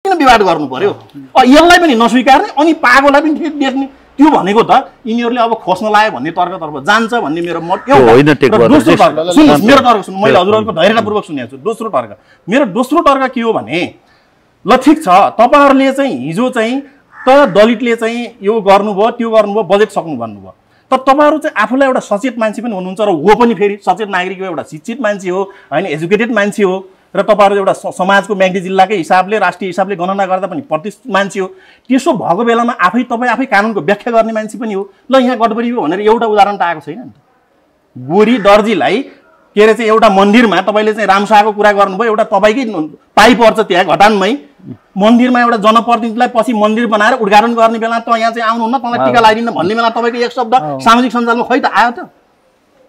किन विवाद गर्नु पर्यो यसलाई पनि नस्वीकार्ने अनि पागोलाई पनि देख्ने त्यो भनेको त यिनीहरूले अब खोज्न लाग्यो भन्ने तर्कतर्फ जान्छ भन्ने मेरो मत होइन दोस्रो तर्क सुन्नुहोस् मेरो तर्क सुन्नु मैले हजुरहरूको धैर्यतापूर्वक सुनेको छु दोस्रो तर्क मेरो दोस्रो तर्क के हो भने ल ठिक छ तपाईहरुले चाहिँ हिजो चाहिँ त दलितले चाहिँ यो गर्नुभयो त्यो गर्नुभयो बजेट सक्नु भन्नुभयो तर तपाईहरु चाहिँ आफूलाई एउटा सचेत मान्छे पनि हुनुहुन्छ र हो पनि फेरि सचेत नागरिक हो एउटा शिक्षित मान्छे हो हैन एजुकेटेड मान्छे हो र तपाईहरु एउटा समाजको म्याग्दी जिल्लाकै हिसाबले राष्ट्रिय हिसाबले गणना गर्दा पनि प्रतिष्ठित मान्छे हो त्यसो भएको बेलामा आफै कानुनको व्याख्या गर्ने मान्छे पनि हो ल यहाँ गडबडी हो भनेर एउटा उदाहरण त आएको छैन नि त गोरी दर्जीलाई के रे चाहिँ एउटा मन्दिरमा तपाईले चाहिँ रामशाहको कुरा गर्नुभयो एउटा तपाईकै पाइ पर्छ त्यहाँ घटानमै मन्दिरमा एउटा जनप्रतिनिधिलाई पछि मन्दिर बनाएर उद्घाटन गर्ने बेला त यहाँ चाहिँ आउनुहुन्न तँलाई टीका लगाइदिन्न भन्ने बेला तपाईको एक शब्द सामाजिक सञ्जालमा खै त आयो त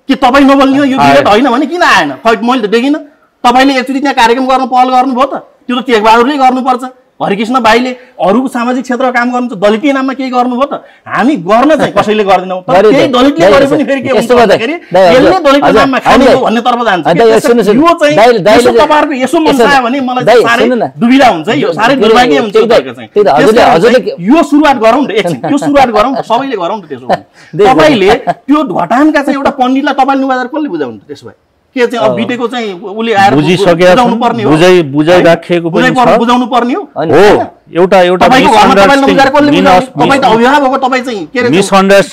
के तपाई नबोल्ने हो यो डिबेट होइन भने किन आएन खै मैले त देखिन तपाईले एकचोटी त्यहाँ कार्यक्रम गर्न पहल गर्नुभयो त त्यो त टेकबहादुरले गर्नुपर्छ हरिकृष्ण भाइले अरु सामाजिक क्षेत्रमा काम गर्नुहुन्छ दलितीय नाममा केही गर्नुभयो त हामी गर्न चाहिँ कसैले गर्दैनौं तर केही दलितले गरे पनि फेरि के हुन्छ भन्दाखेरि यसले दलितको नाममा खाने हो भन्ने तर्फ जान्छ यो चाहिँ यसो तपाईहरुको यसो मन आयो भने मलाई सारै दुविधा हुन्छ यो सारै दुर्भाग्य हुन्छ चाहिँ यो सुरुवात गरौँ न एकछिन त्यो सुरुवात गरौँ सबैले गरौँ त त्यसो भने तपाईले त्यो घटानका चाहिँ एउटा पण्डितलाई तपाईले नुवादार कसले बुझाउनु त्यसो भए के चाहिँ अब बिटेको चाहिँ उले आएर बुझाउनु पर्ने हो बुझाइ राखेको पनि छ बुझाउनु पर्ने हो एउटा तपाईको घरमा तपाईले नुवादार कसले बुझाउनु तपाई त अभिभावक हो तपाई चाहिँ के रे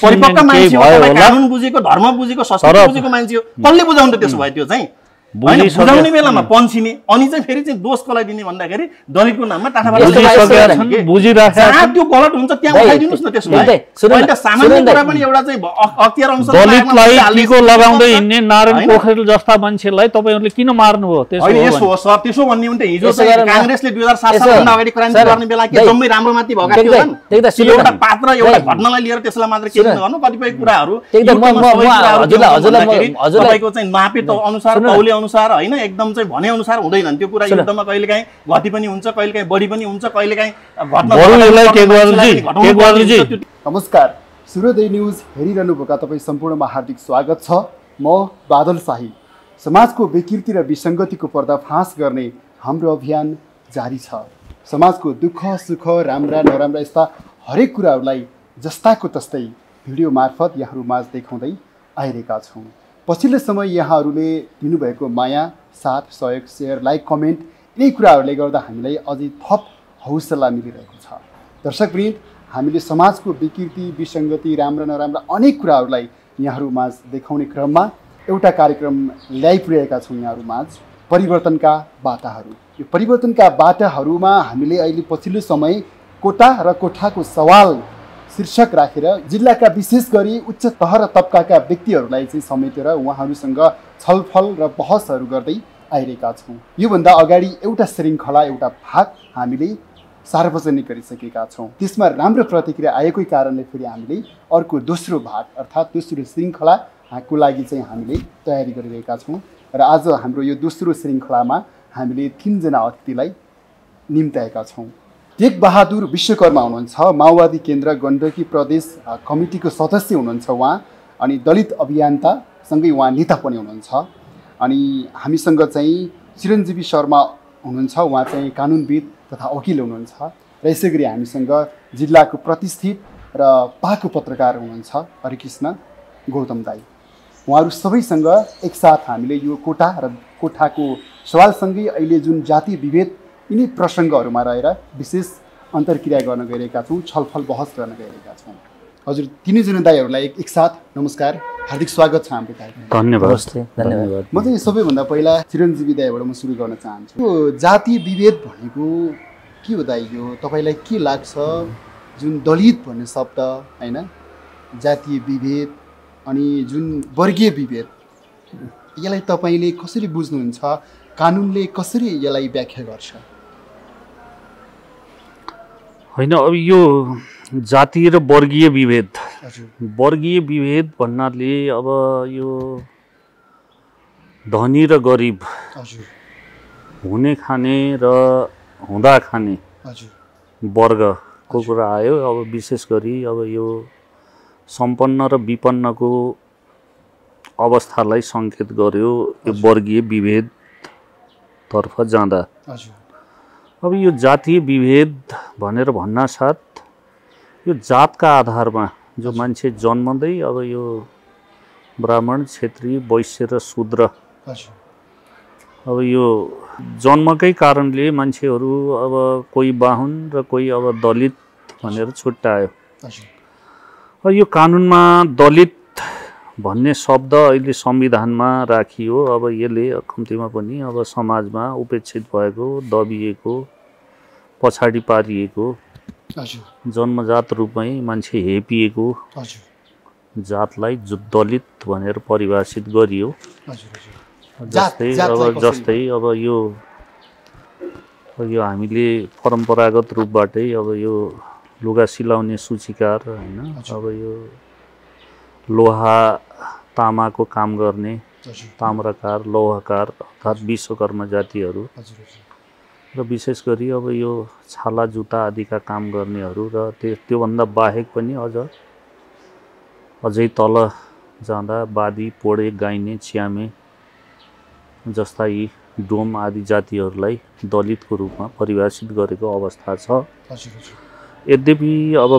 परिपक्व मान्छे हो तपाई कानुन बुझेको धर्म बुझेको संस्कृति बुझेको मान्छे हो कसले बुझाउनु त त्यसो भए त्यो चाहिँ बुझाउने बेलामा पन्छिने अनि चाहिँ फेरि चाहिँ दोष कसलाई दिने भन्दाखेरि दलितको नाममा टाठाबाट बुझिराखेको त्यो गलत हुन्छ त्यहाँ उठाइदिनुस् न त्यसो भए अहिले सामान्य कुरा पनि एउटा चाहिँ अख्तियार अंश दलितलाई टीको लगाउँदै हिँड्ने नारायण पोखरेल जस्ता मान्छेलाई तपाईहरुले किन मार्नु हो त्यसो होइन यसो हो सर त्यसो भन्ने भने हिजो चाहिँ कांग्रेसले 2007 सालभन्दा अगाडि क्रान्ति गर्ने बेला के जम्मै राम्रो माथि भएका थिए एउटा पात्र एउटा घटनालाई लिएर त्यसलाई मात्र के गर्नु कतिपय कुराहरु हजुरलाई चाहिँ नापे अनुसार तौले अनुसार हैन एकदम चाहिँ भने अनुसार हुँदैन त्यो कुरा युद्धमा कहिलेकाहीँ घटी पनि हुन्छ कहिलेकाहीँ बढी पनि हुन्छ कहिलेकाहीँ घट्न नमस्कार सूर्योदय न्यूज हेरिरहनु भएका तपाई सम्पूर्णमा हार्दिक स्वागत छ म बादल शाही समाजको विकृति र विसंगतिको पर्दाफास गर्ने हाम्रो अभियान जारी छ समाजको दुःख सुख राम्रा नराम्रा यस्ता हरेक कुराहरूलाई जस्ताको तस्तै भिडियो मार्फत यहाँहरू माझ देखाउँदै आइरहेका छौं पछिल्लो समय यहाँहरूले दिनुभएको माया साथ सहयोग शेयर लाइक कमेन्ट यिनै कुराहरूले गर्दा हामीलाई अझै थप हौसला मिलिरहेको छ दर्शकवृन्द हामीले समाजको विकृति विसंगति राम्रा नराम्रा अनेक कुराहरूलाई यहाँहरू माझ देखाउने क्रममा एउटा कार्यक्रम ल्याइपुर्याएका छौँ यहाँहरू माझ परिवर्तनका बाटाहरू यो परिवर्तनका बाटाहरूमा हामीले अहिले पछिल्लो समय कोटा र कोठाको सवाल शीर्षक राखेर जिल्लाका विशेष गरी उच्च तह र तबकाका व्यक्तिहरूलाई चाहिँ समेटेर उहाँहरूसँग छलफल र बहसहरू गर्दै आइरहेका छौँ योभन्दा अगाडि एउटा श्रृङ्खला एउटा भाग हामीले सार्वजनिक गरिसकेका छौँ त्यसमा राम्रो प्रतिक्रिया आएकै कारणले फेरि हामीले अर्को दोस्रो भाग अर्थात् दोस्रो श्रृङ्खलाको लागि चाहिँ हामीले तयारी गरिरहेका छौँ र आज हाम्रो यो दोस्रो श्रृङ्खलामा हामीले 3 जना अतिथिलाई निम्त्याएका छौँ टेकबहादुर विश्वकर्मा हुनुहुन्छ माओवादी केन्द्र गण्डकी प्रदेश कमिटीको सदस्य हुनुहुन्छ उहाँ अनि दलित अभियन्तासँगै उहाँ नेता पनि हुनुहुन्छ अनि हामीसँग चाहिँ चिरञ्जीवी शर्मा हुनुहुन्छ उहाँ चाहिँ कानुनविद तथा वकिल हुनुहुन्छ र यसैगरी हामीसँग जिल्लाको प्रतिष्ठित र पाको पत्रकार हुनुहुन्छ हरिकृष्ण गौतम दाई उहाँहरू सबैसँग एकसाथ हामीले यो कोटा र कोठाको सवालसँगै अहिले जुन जातीय विभेद यिनै प्रसङ्गहरूमा रहेर विशेष अन्तर्क्रिया गर्न गइरहेका छौँ छलफल बहस गर्न गइरहेका छौँ हजुर तीनैजना दाइहरूलाई एकसाथ नमस्कार हार्दिक स्वागत छ हाम्रो कार्यक्रममा धन्यवाद म चाहिँ सबैभन्दा पहिला चिरञ्जीवी दाइबाट म सुरु गर्न चाहन्छु यो जातीय विभेद भनेको के हो दाइ यो तपाईँलाई के लाग्छ जुन दलित भन्ने शब्द हैन जातीय विभेद अनि जुन वर्गीय विभेद यसलाई तपाईँले कसरी बुझ्नुहुन्छ कानुनले कसरी यसलाई व्याख्या गर्छ होइन अब यो जातीय र वर्गीय विभेद भन्नाले अब यो धनी र गरिब हुने खाने र हुँदा खाने वर्गको कुरा आयो अब विशेष गरी अब यो सम्पन्न र विपन्नको अवस्थालाई सङ्केत गर्यो यो वर्गीय विभेद तर्फ जाँदा अब यो जातीय विभेद भनेर भन्नासाथ यो जातका आधारमा जो मान्छे जन्मँदै अब यो ब्राह्मण, क्षेत्री, वैश्य र शूद्र अब यो जन्मकै कारणले मान्छेहरू अब कोही बाहुन र कोही अब दलित भनेर छुट्यायो। अब यो कानुनमा दलित भन्ने शब्द अहिले संविधानमा राखियो। अब यसले कम्तीमा पनि अब समाजमा उपेक्षित भएको, दबिएको, पछाडि पारिएको, जन्मजात रूपमै मान्छे हेपिएको जातलाई दलित भनेर परिभाषित गरियो। जस्तै अब यो हामीले परम्परागत रूपबाटै अब यो लुगा सिलाउने सूचीकार हैन, अब यो लोहा तामाको काम गर्ने ताम्रकार, लौहकार अर्थात् विश्वकर्मा जातिहरू र विशेष गरी अब यो छाला जुत्ता आदिका काम गर्नेहरू र त्योभन्दा बाहेक पनि अझै तल जाँदा बादी, पोडे, गाइने, च्यामे जस्ता यी डोम आदि जातिहरूलाई दलितको रूपमा परिभाषित गरेको अवस्था छ। यद्यपि अब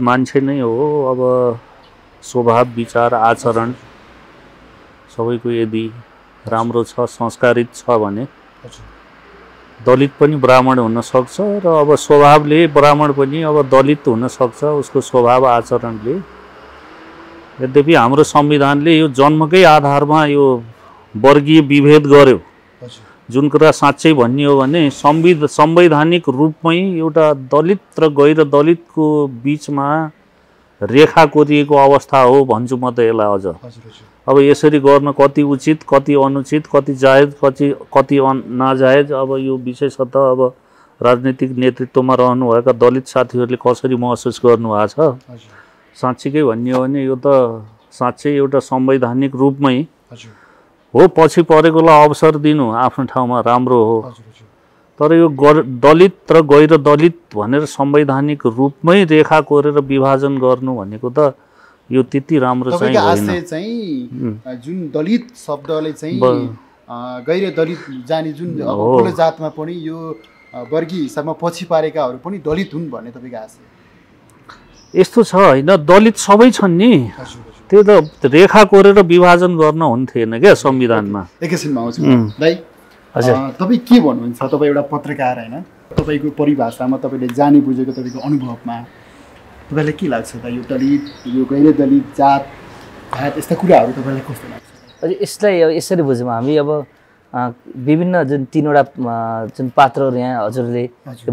मान्छे नै हो, अब स्वभाव, विचार, आचरण सबैको यदि राम्रो छ, संस्कारित छ भने दलित पनि ब्राह्मण हुन सक्छ र अब स्वभावले ब्राह्मण पनि अब दलित हुन सक्छ उसको स्वभाव आचरणले। यद्यपि हाम्रो संविधानले यो जन्मकै आधारमा यो वर्गीय विभेद गर्यो। जुन कुरा साँच्चै भन्ने हो भने संवैधानिक रूपमै एउटा दलित र गैर दलितको बीचमा रेखा कोरिएको अवस्था हो भन्छु म त यसलाई। अझ अब यसरी गर्न कति उचित, कति अनुचित, कति जायज, कति नाजायज, अब यो विशेषतः अब राजनीतिक नेतृत्वमा रहनुभएका दलित साथीहरूले कसरी महसुस गर्नुभएको छ। साँच्चीकै भन्ने हो भने यो त साँच्चै एउटा संवैधानिक रूपमै हो, पछि परेकोलाई अवसर दिनु आफ्नो ठाउँमा राम्रो हो, तर यो दलित र गैर दलित भनेर संवैधानिक रूपमै रेखा कोरेर विभाजन गर्नु भनेको त यो त्यति राम्रो चाहिँ होइन। जुन दलित शब्दले चाहिँ गैर दलित जाने जुन अग्लो जातमा पनि यो वर्गीय हिसाबमा पछि पारेकाहरू पनि दलित हुन् भन्ने तपाईँको आशय यस्तो छ होइन। दलित सबै छन् नि, त्यो त रेखा कोरेर विभाजन गर्न हुन्थेन क्या संविधानमा। एकैछिनमा आउँछु दाइ। तपाईँ के भन्नुहुन्छ? तपाईँ एउटा पत्रकार होइन, तपाईँको परिभाषामा तपाईँले जाने बुझेको तपाईँको अनुभवमा तपाईँलाई के लाग्छ त? यो दलित, यो गैर दलित, जात यस्ता कुराहरू तपाईँलाई कस्तो लाग्छ? हजुर, यसलाई यसरी बुझौँ हामी। अब विभिन्न जुन तीनवटा जुन पात्रहरू यहाँ हजुरले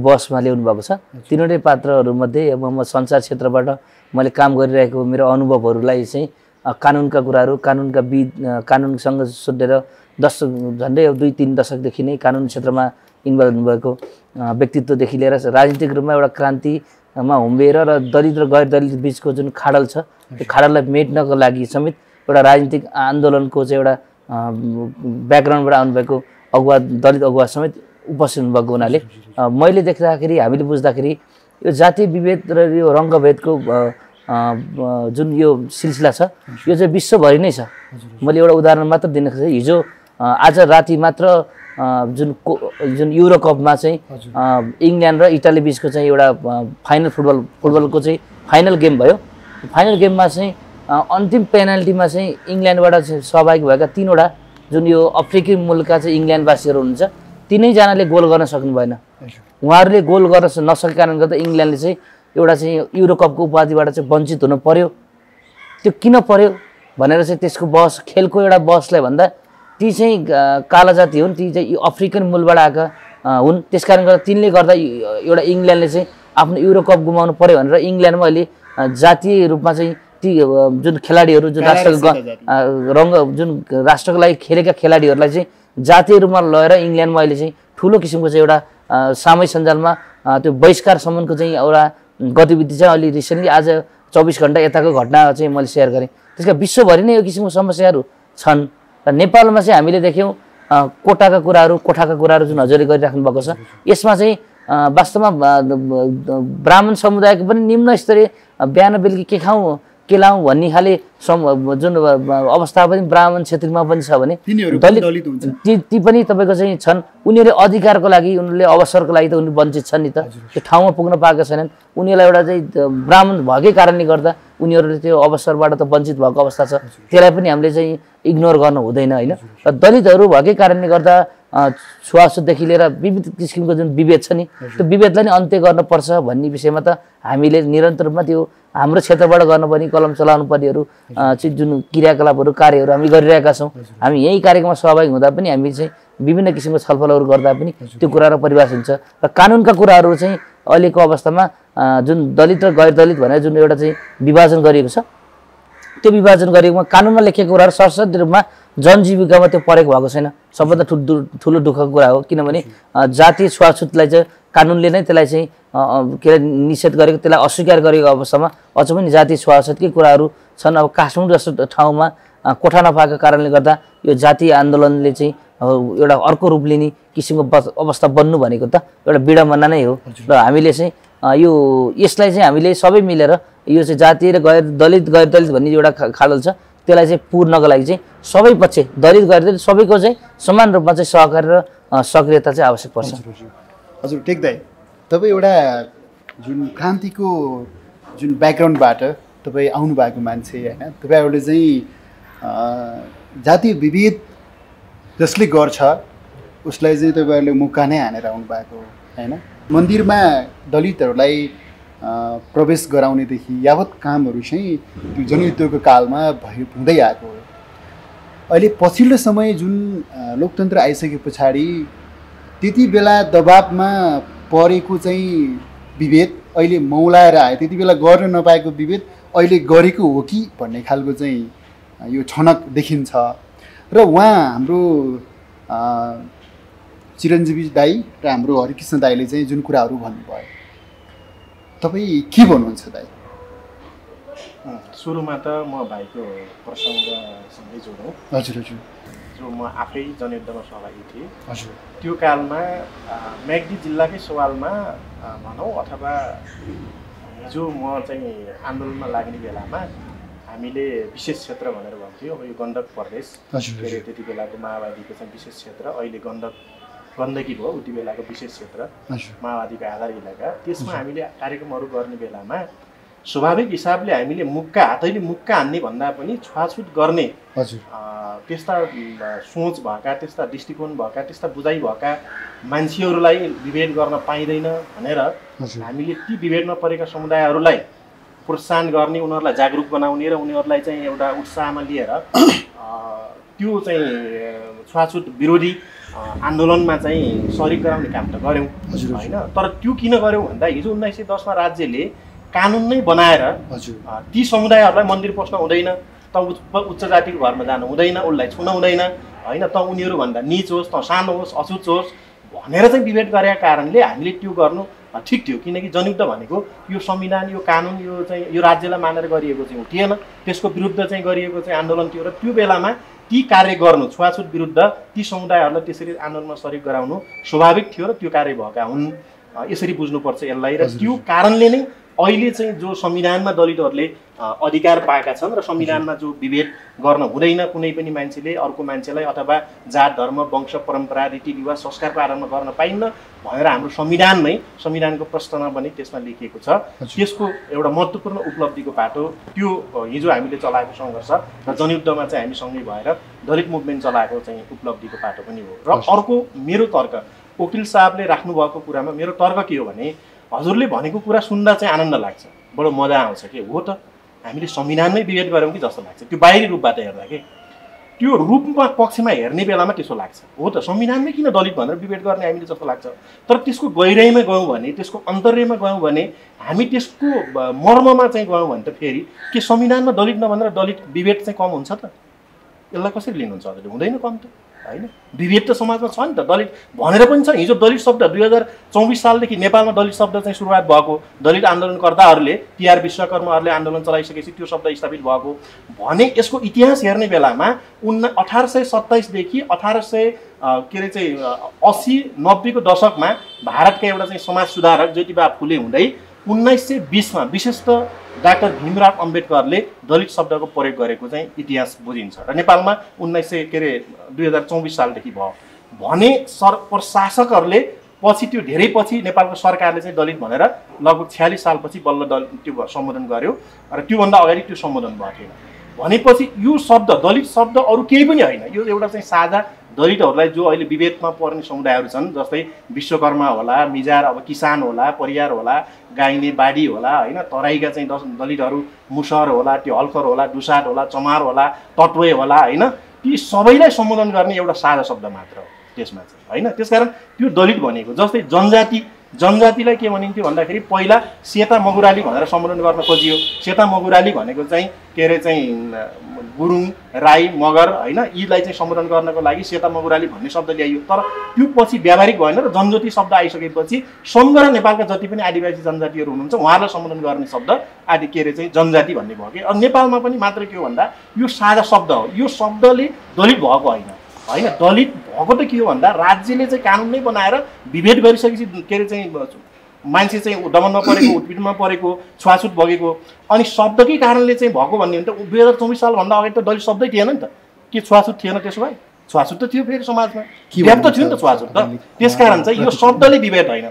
बसमा ल्याउनु भएको छ, तीनवटै पात्रहरूमध्ये अब म सञ्चार क्षेत्रबाट मैले काम गरिरहेको मेरो अनुभवहरूलाई चाहिँ कानुनका कुराहरू, कानुनसँग सोधेर झन्डै 2-3 दशकदेखि नै कानुन क्षेत्रमा इन्भल्भ हुनुभएको व्यक्तित्वदेखि लिएर राजनीतिक रूपमा एउटा क्रान्तिमा हुम्बिएर र दलित र गैर दलित बिचको जुन खाडल छ त्यो खाडललाई मेट्नको लागि समेत एउटा राजनीतिक आन्दोलनको चाहिँ एउटा ब्याकग्राउन्डबाट आउनुभएको अगुवा, दलित अगुवा समेत उपस्थित हुनुभएको हुनाले मैले देख्दाखेरि, हामीले बुझ्दाखेरि यो जातीय विभेद र यो रङ्गभेदको जुन यो सिलसिला छ यो चाहिँ विश्वभरि नै छ। मैले एउटा उदाहरण मात्र दिन खोजेँ। हिजो आज राति मात्र जुन युरो कपमा चाहिँ इङ्ल्यान्ड र इटाली बिचको चाहिँ एउटा फुटबलको चाहिँ फाइनल गेम भयो। फाइनल गेममा चाहिँ अन्तिम पेनाल्टीमा चाहिँ इङ्ल्यान्डबाट सहभागी भएका 3वटा जुन यो अफ्रिकी मुलुकका चाहिँ इङ्ल्यान्डवासीहरू हुनुहुन्छ, तीनैजनाले गोल गर्न सक्नु भएन। उहाँहरूले गोल गर्न नसकेको कारणले गर्दा इङ्ल्यान्डले चाहिँ एउटा चाहिँ युरो कपको उपाधिबाट चाहिँ वञ्चित हुनु पर्यो। त्यो किन पर्यो भनेर चाहिँ त्यसको बहस, खेलको एउटा बहसलाई भन्दा ती चाहिँ काला जाति हुन्, ती चाहिँ अफ्रिकन मूलबाट आएका हुन्, त्यस कारण गर्दा तिनले गर्दा एउटा इङ्ल्यान्डले चाहिँ आफ्नो युरो कप गुमाउनु पर्यो भनेर इङ्ल्यान्डमा अहिले जातीय रूपमा चाहिँ ती जुन खेलाडीहरू जुन राष्ट्रको लागि खेलेका खेलाडीहरूलाई चाहिँ जातीय रूपमा लगेर इङ्ल्यान्डमा अहिले चाहिँ ठुलो किसिमको चाहिँ एउटा सामाजिक सञ्जालमा त्यो बहिष्कारसम्मको चाहिँ एउटा गतिविधि चाहिँ अहिले रिसेन्टली आज 24 घण्टा यताको घटना चाहिँ मैले सेयर गरेँ। त्यसका विश्वभरि नै यो किसिमको समस्याहरू छन् र नेपालमा चाहिँ हामीले देख्यौँ कोटाका कुराहरू जुन हजुरले गरिराख्नु भएको छ, यसमा चाहिँ वास्तवमा ब्राह्मण समुदायको पनि निम्न स्तरीय बिहान बेलुकी केलाउँ भन्ने खाले जुन अवस्था पनि ब्राह्मण क्षेत्रमा पनि छ भने दलित ती पनि तपाईँको चाहिँ छन्। उनीहरूले अधिकारको लागि उनीहरूले अवसरको लागि त उनीहरू वञ्चित छन् नि त, त्यो ठाउँमा पुग्न पाएका छैनन्। उनीहरूलाई एउटा चाहिँ ब्राह्मण भएकै कारणले गर्दा उनीहरूले त्यो अवसरबाट त वञ्चित भएको अवस्था छ, त्यसलाई पनि हामीले चाहिँ इग्नोर गर्नु हुँदैन होइन। र दलितहरू भएकै कारणले गर्दा छुवाछुतदेखि लिएर विविध किसिमको जुन विभेद छ नि त्यो विभेदलाई नै अन्त्य गर्नुपर्छ भन्ने विषयमा त हामीले निरन्तर रूपमा त्यो हाम्रो क्षेत्रबाट गर्नुपर्ने कलम चलाउनु पर्नेहरू चाहिँ जुन क्रियाकलापहरू कार्यहरू हामी गरिरहेका छौँ। हामी यही कार्यक्रममा सहभागी हुँदा पनि हामी चाहिँ विभिन्न किसिमको छलफलहरू गर्दा पनि त्यो कुराहरू परिभाष हुन्छ। र कानुनका कुराहरू चाहिँ अहिलेको अवस्थामा जुन दलित र गैर दलित भनेर जुन एउटा चाहिँ विभाजन गरिएको छ त्यो विभाजन गरिएकोमा कानुनमा लेखिएको कुराहरू सरसरी रूपमा जनजीविकामा त्यो परेको भएको छैन। सबभन्दा ठुलो दुःखको कुरा हो, किनभने जातीय छुवाछुतलाई चाहिँ कानुनले नै त्यसलाई चाहिँ के अरे निषेध गरेको, त्यसलाई अस्वीकार गरेको अवस्थामा अझ पनि जातीय छुवाछुतकै कुराहरू छन्। अब काठमाडौँ जस्तो ठाउँमा कोठा नपाएको कारणले गर्दा यो जातीय आन्दोलनले चाहिँ एउटा अर्को रूप लिने किसिमको अवस्था बन्नु भनेको त एउटा विडम्बना नै हो। र हामीले चाहिँ यो यसलाई चाहिँ हामीले सबै मिलेर यो चाहिँ जातीय र गैर दलित भन्ने एउटा खाडल छ, त्यसलाई चाहिँ पूर्णको लागि चाहिँ सबै पक्ष दलित गैर दलित सबैको चाहिँ समान रूपमा चाहिँ सहकारी र सक्रियता चाहिँ आवश्यक पर्छ। हजुर ठिक दाइ, तपाईँ एउटा जुन क्रान्तिको जुन ब्याकग्राउन्डबाट तपाईँ आउनुभएको मान्छे होइन, तपाईँहरूले चाहिँ जातीय विभेद जसले गर्छ उसलाई चाहिँ तपाईँहरूले मुक्का नै हानेर आउनुभएको होइन। मन्दिरमा दलितहरूलाई प्रवेश गराउनेदेखि यावत कामहरू चाहिँ त्यो जनयुद्धको कालमा हुँदै आएको हो। अहिले पछिल्लो समय जुन लोकतन्त्र आइसके पछाडि त्यति बेला दबाबमा परेको चाहिँ विभेद अहिले मौलाएर आयो, त्यति बेला गर्न नपाएको विभेद अहिले गरेको हो कि भन्ने खालको चाहिँ यो छनक देखिन्छ। र उहाँ हाम्रो चिरञ्जीवी दाई र हाम्रो हरिकृष्ण दाईले चाहिँ जुन कुराहरू भन्नुभयो, तपाईँ के भन्नुहुन्छ दाई? सुरुमा त म भाइको प्रसङ्गसँगै जोडौँ। हजुर हजुर। जो म आफै जनयुद्धमा सहभागी थिएँ। हजुर। त्यो कालमा म्याग्दी जिल्लाकै सवालमा भनौँ अथवा हिजो म चाहिँ आन्दोलनमा लाग्ने बेलामा हामीले विशेष क्षेत्र भनेर भन्थ्यौँ। यो गण्डक प्रदेश के अरे त्यति बेलाको माओवादीको चाहिँ विशेष क्षेत्र, अहिले गण्डकी भयो, उति बेलाको विशेष क्षेत्र माओवादीको आधार इलाका। त्यसमा हामीले कार्यक्रमहरू गर्ने बेलामा स्वाभाविक हिसाबले हामीले हातैले मुक्का हान्ने भन्दा पनि छुवाछुत गर्ने त्यस्ता सोच भएका, त्यस्ता दृष्टिकोण भएका, त्यस्ता बुझाइ भएका मान्छेहरूलाई विभेद गर्न पाइँदैन भनेर हामीले ती विभेदमा परेका समुदायहरूलाई प्रोत्साहन गर्ने, उनीहरूलाई जागरुक बनाउने र उनीहरूलाई चाहिँ एउटा उत्साहमा लिएर त्यो चाहिँ छुवाछुत विरोधी आन्दोलनमा चाहिँ सरिक गराउने काम त गऱ्यौँ होइन। तर त्यो किन गऱ्यौँ भन्दा हिजो 1910मा राज्यले कानुन नै बनाएर ती समुदायहरूलाई मन्दिर पस्न हुँदैन, त उच्च जातिको घरमा जानु हुँदैन, उसलाई छुन हुँदैन होइन, त उनीहरूभन्दा निच होस्, त सानो होस्, अछुत होस् भनेर चाहिँ विभेद गरेका कारणले हामीले त्यो गर्नु ठिक थियो। किनकि जनयुद्ध भनेको यो संविधान, यो कानुन, यो चाहिँ यो राज्यलाई मानेर गरिएको चाहिँ थिएन, त्यसको विरुद्ध चाहिँ गरिएको चाहिँ आन्दोलन थियो। र त्यो बेलामा ती कार्य गर्नु, छुवाछुत विरुद्ध ती समुदायहरूलाई त्यसरी आन्दोलनमा सरिक गराउनु स्वाभाविक थियो र त्यो कार्य भएका हुन्। यसरी बुझ्नुपर्छ यसलाई। र त्यो कारणले नै अहिले चाहिँ जो संविधानमा दलितहरूले अधिकार पाएका छन् र संविधानमा जो विभेद गर्न हुँदैन कुनै पनि मान्छेले अर्को मान्छेलाई अथवा जात धर्म वंश परम्परा रीतिरिवाज संस्कारको आधारमा गर्न पाइन्न भनेर हाम्रो संविधानमै संविधानको प्रश्नमा पनि त्यसमा लेखिएको छ। त्यसको एउटा महत्त्वपूर्ण उपलब्धिको पाटो त्यो हिजो हामीले चलाएको सङ्घर्ष र जनयुद्धमा चाहिँ हामी सँगै भएर दलित मुभमेन्ट चलाएको चाहिँ उपलब्धिको पाटो पनि हो। र अर्को मेरो तर्क, वकिल साहबले राख्नुभएको कुरामा मेरो तर्क के हो भने हजुरले भनेको कुरा सुन्दा चाहिँ आनन्द लाग्छ, बडो मजा आउँछ कि हो त हामीले संविधानमै विभेद गऱ्यौँ कि जस्तो लाग्छ। त्यो बाहिरी रूपबाट हेर्दा के त्यो रूपमा पक्षमा हेर्ने बेलामा त्यसो लाग्छ, हो त संविधानमै किन दलित भनेर विभेद गर्ने हामीले जस्तो लाग्छ। तर त्यसको गहिराइमा गयौँ भने, त्यसको अन्तर्यमा गयौँ भने, हामी त्यसको मर्ममा चाहिँ गयौँ भने त फेरि के संविधानमा दलित नभनेर दलित विभेद चाहिँ कम हुन्छ त? यसलाई कसरी लिनुहुन्छ हजुरले? हुँदैन कम त होइन। विभेद त समाजमा छ नि त, दलित भनेर पनि छ। हिजो दलित शब्द 2024 सालदेखि नेपालमा दलित शब्द चाहिँ सुरुवात भएको, दलित आन्दोलनकर्ताहरूले टीआर विश्वकर्माहरूले आन्दोलन चलाइसकेपछि त्यो शब्द स्थापित भएको भने यसको इतिहास हेर्ने बेलामा 1827 देखि 80-90 को दशकमा भारतका एउटा चाहिँ समाज सुधारक ज्योतिबा फुले हुँदै 1920 मा विशेष त डाक्टर भीमराव अम्बेडकरले दलित शब्दको प्रयोग गरेको चाहिँ इतिहास बुझिन्छ र नेपालमा 2024 सालदेखि भयो भने प्रशासकहरूले पछि त्यो धेरै पछि नेपालको सरकारले चाहिँ दलित भनेर लगभग 46 सालपछि बल्ल त्यो सम्बोधन गर्यो र त्योभन्दा अगाडि त्यो सम्बोधन भएको थिएन भनेपछि यो शब्द दलित शब्द अरू केही पनि होइन यो एउटा चाहिँ साझा दलितहरूलाई जो अहिले विभेदमा पर्ने समुदायहरू छन् जस्तै विश्वकर्मा होला मिजार अब किसान होला परियार होला गाइने बाडी होला होइन तराईका चाहिँ दलितहरू मुसर होला त्यो हल्कर होला डुसाट होला चमार होला तत्वे होला होइन ती सबैलाई सम्बोधन गर्ने एउटा साझा शब्द मात्र हो त्यसमा चाहिँ होइन त्यसकारण त्यो दलित भनेको जस्तै जनजातिलाई के भनिन्थ्यो भन्दाखेरि पहिला सेता मगुराली भनेर सम्बोधन गर्न खोजियो सेता मगुराली भनेको चाहिँ के अरे चाहिँ गुरुङ राई मगर होइन यीलाई चाहिँ सम्बोधन गर्नको लागि सेता मगुराली भन्ने शब्द ल्याइयो तर त्यो पछि व्यावहारिक भएन र जनजाति शब्द आइसकेपछि समग्र नेपालका जति पनि आदिवासी जनजातिहरू हुनुहुन्छ उहाँलाई सम्बोधन गर्ने शब्द आदि के अरे चाहिँ जनजाति भन्ने भयो कि नेपालमा पनि मात्र के हो भन्दा यो साझा शब्द हो यो शब्दले दलित भएको होइन होइन दलित भएको त के हो भन्दा राज्यले चाहिँ कानुन नै बनाएर विभेद गरिसकेपछि के अरे चाहिँ मान्छे चाहिँ दमनमा परेको उत्पीडनमा परेको छुवाछुत बगेको अनि शब्दकै कारणले चाहिँ भएको भन्ने हो नि त 2024 सालभन्दा अगाडि त दलित शब्दै थिएन नि त के छुवाछुत थिएन त्यसो भए छुवाछुत त थियो फेरि समाजमा व्याप्त थियो नि त छुवाछुत त त्यसकारण चाहिँ यो शब्दले विभेद होइन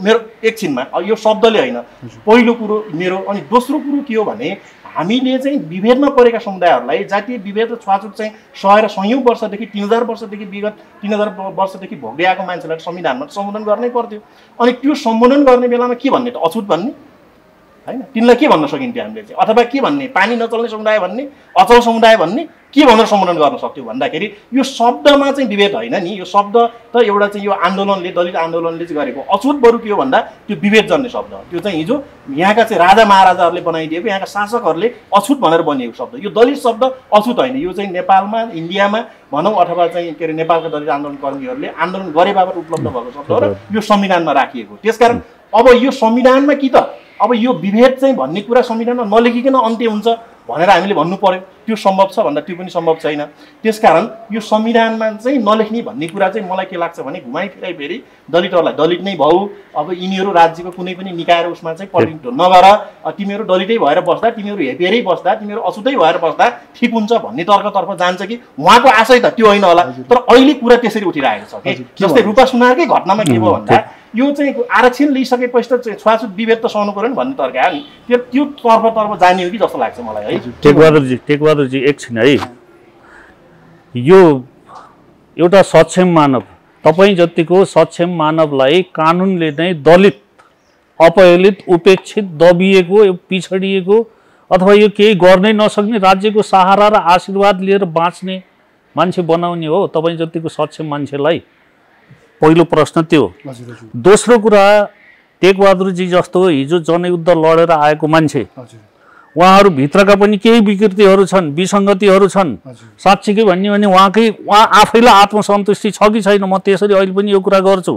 मेरो एकछिनमा यो शब्दले होइन पहिलो कुरो मेरो अनि दोस्रो कुरो के हो भने हामीले चाहिँ विभेदमा परेका समुदायहरूलाई जातीय विभेद र छुवाछुत चाहिँ सहेर सयौँ वर्षदेखि 3000 वर्षदेखि विगत 3000 वर्षदेखि भोग्दै आएको मान्छेलाई संविधानमा सम्बोधन गर्नै पर्थ्यो अनि त्यो सम्बोधन गर्ने बेलामा के भन्ने त अछुत भन्ने हैन तिनलाई के भन्न सकिन्थ्यो हामीले चाहिँ अथवा के भन्ने पानी नचल्ने समुदाय भन्ने अचल समुदाय भन्ने के भनेर सम्बोधन गर्न सक्थ्यो भन्दाखेरि यो शब्दमा चाहिँ विभेद होइन नि यो शब्द त एउटा चाहिँ यो आन्दोलनले दलित आन्दोलनले चाहिँ गरेको अछुत बरु के हो भन्दा त्यो विभेद जन्ने शब्द हो त्यो चाहिँ हिजो यहाँका चाहिँ राजा महाराजाहरूले बनाइदिएको यहाँका शासकहरूले अछुत भनेर बनिएको शब्द यो दलित शब्द अछुत होइन यो चाहिँ नेपालमा इन्डियामा भनौँ अथवा चाहिँ के अरे नेपालका दलित आन्दोलनकर्मीहरूले आन्दोलन गरे बापत उपलब्ध भएको शब्द हो र यो संविधानमा राखिएको त्यसकारण अब यो संविधानमा कि त अब यो विभेद चाहिँ भन्ने कुरा संविधानमा नलेखिकन अन्त्य हुन्छ भनेर हामीले भन्नु पर्यो त्यो सम्भव छ भन्दा त्यो पनि सम्भव छैन त्यसकारण यो संविधानमा चाहिँ नलेख्ने भन्ने कुरा चाहिँ मलाई के लाग्छ भने घुमाइ फिराइ फेरि दलितहरूलाई दलित नै भाउ अब यिनीहरू राज्यको कुनै पनि निकाय र उसमा चाहिँ परिणत नगर तिमीहरू दलितै भएर बस्दा तिमीहरू हेपेरै बस्दा तिमीहरू अछुतै भएर बस्दा ठिक हुन्छ भन्ने तर्कतर्फ जान्छ कि उहाँको आशय त त्यो होइन होला तर अहिले कुरा त्यसरी उठिरहेको छ कि जस्तै रूपा सुनारकै घटनामा के भयो भन्दा यो चाहिँ आरक्षण लिइसकेपछि त छुवाछुत विभेद त सहनु पर्यो नि भन्ने तर्क आयो नि त्यो तर्फ जाने हो कि जस्तो लाग्छ मलाई है टेकबहादुरजी एकछिन है यो एउटा सक्षम मानव तपाईँ जतिको सक्षम मानवलाई कानुनले नै दलित अपहेलित उपेक्षित दबिएको पिछडिएको अथवा यो केही गर्नै नसक्ने राज्यको सहारा र आशीर्वाद लिएर बाँच्ने मान्छे बनाउने हो तपाईँ जतिको सक्षम मान्छेलाई पहिलो प्रश्न त्यो दोस्रो कुरा टेकबहादुरजी जस्तो हिजो जनयुद्ध लडेर आएको मान्छे उहाँहरू भित्रका पनि केही विकृतिहरू छन् विसङ्गतिहरू छन् साँच्चीकै भन्ने भने उहाँ आफैलाई आत्मसन्तुष्टि छ कि छैन म त्यसरी अहिले पनि यो कुरा गर्छु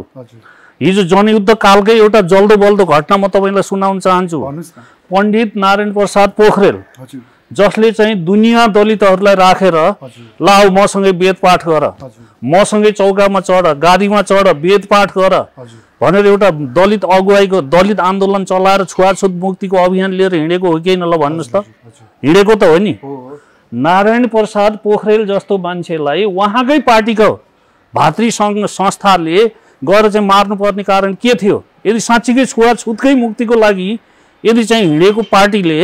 हिजो जनयुद्ध कालकै एउटा जल्दो बल्दो घटना म तपाईँलाई सुनाउन चाहन्छु पण्डित नारायण प्रसाद पोखरेल जसले चाहिँ दुनियाँ दलितहरूलाई राखेर लाऊ मसँगै वेद पाठ गर मसँगै चौकामा चढ गाडीमा चढ वेद पाठ गर भनेर एउटा दलित अगुवाईको दलित आन्दोलन चलाएर छुवाछुत मुक्तिको अभियान लिएर हिँडेको हो कि ल भन्नुहोस् त हिँडेको त हो नि नारायण प्रसाद पोखरेल जस्तो मान्छेलाई उहाँकै पार्टीको भातृ सङ्घ संस्थाले गएर चाहिँ मार्नुपर्ने कारण के थियो यदि साँच्चीकै छुवाछुतकै मुक्तिको लागि यदि चाहिँ हिँडेको पार्टीले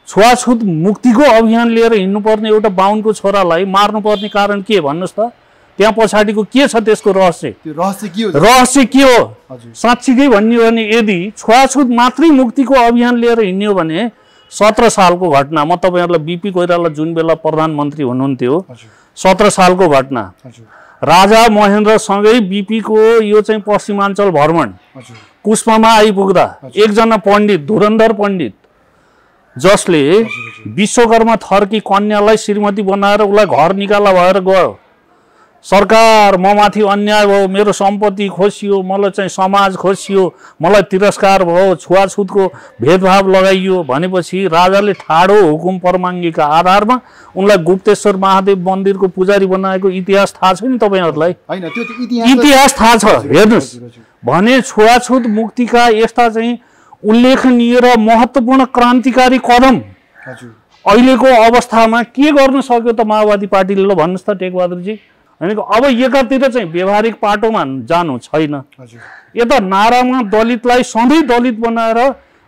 छुवाछुत मुक्तिको अभियान लिएर हिँड्नुपर्ने एउटा बाहुनको छोरालाई मार्नुपर्ने कारण के भन्नुहोस् त त्यहाँ पछाडिको के छ त्यसको रहस्य के हो साँच्चीकै भन्ने हो भने यदि छुवाछुत मात्रै मुक्तिको अभियान लिएर हिँड्ने हो भने 17 सालको घटना म तपाईँहरूलाई बिपी कोइराला जुन बेला प्रधानमन्त्री हुनुहुन्थ्यो 17 सालको घटना राजा महेन्द्रसँगै बिपीको यो चाहिँ पश्चिमाञ्चल भ्रमण कुस्मामा आइपुग्दा एकजना पण्डित धुरन्धर पण्डित जसले विश्वकर्मा थरकी कन्यालाई श्रीमती बनाएर उसलाई घर निकाला भएर गयो सरकार म माथि अन्याय भयो मेरो सम्पत्ति खोसियो मलाई चाहिँ समाज खोसियो मलाई तिरस्कार भयो छुवाछुतको भेदभाव लगाइयो भनेपछि राजाले ठाडो हुकुम परमाङ्गीका आधारमा उनलाई गुप्तेश्वर महादेव मन्दिरको पुजारी बनाएको इतिहास थाहा छ नि तपाईँहरूलाई हैन त्यो त इतिहास थाहा छ हेर्नुस् भने छुवाछुत मुक्तिका यस्ता चाहिँ उल्लेखनीय र महत्त्वपूर्ण क्रान्तिकारी कदम अहिलेको अवस्थामा के गर्न सक्यो त माओवादी पार्टीले? ल भन्नुहोस् त टेकबहादुरजी। भनेको अब एकातिर चाहिँ व्यवहारिक पाटोमा जानु छैन, यता नारामा दलितलाई सधैँ दलित बनाएर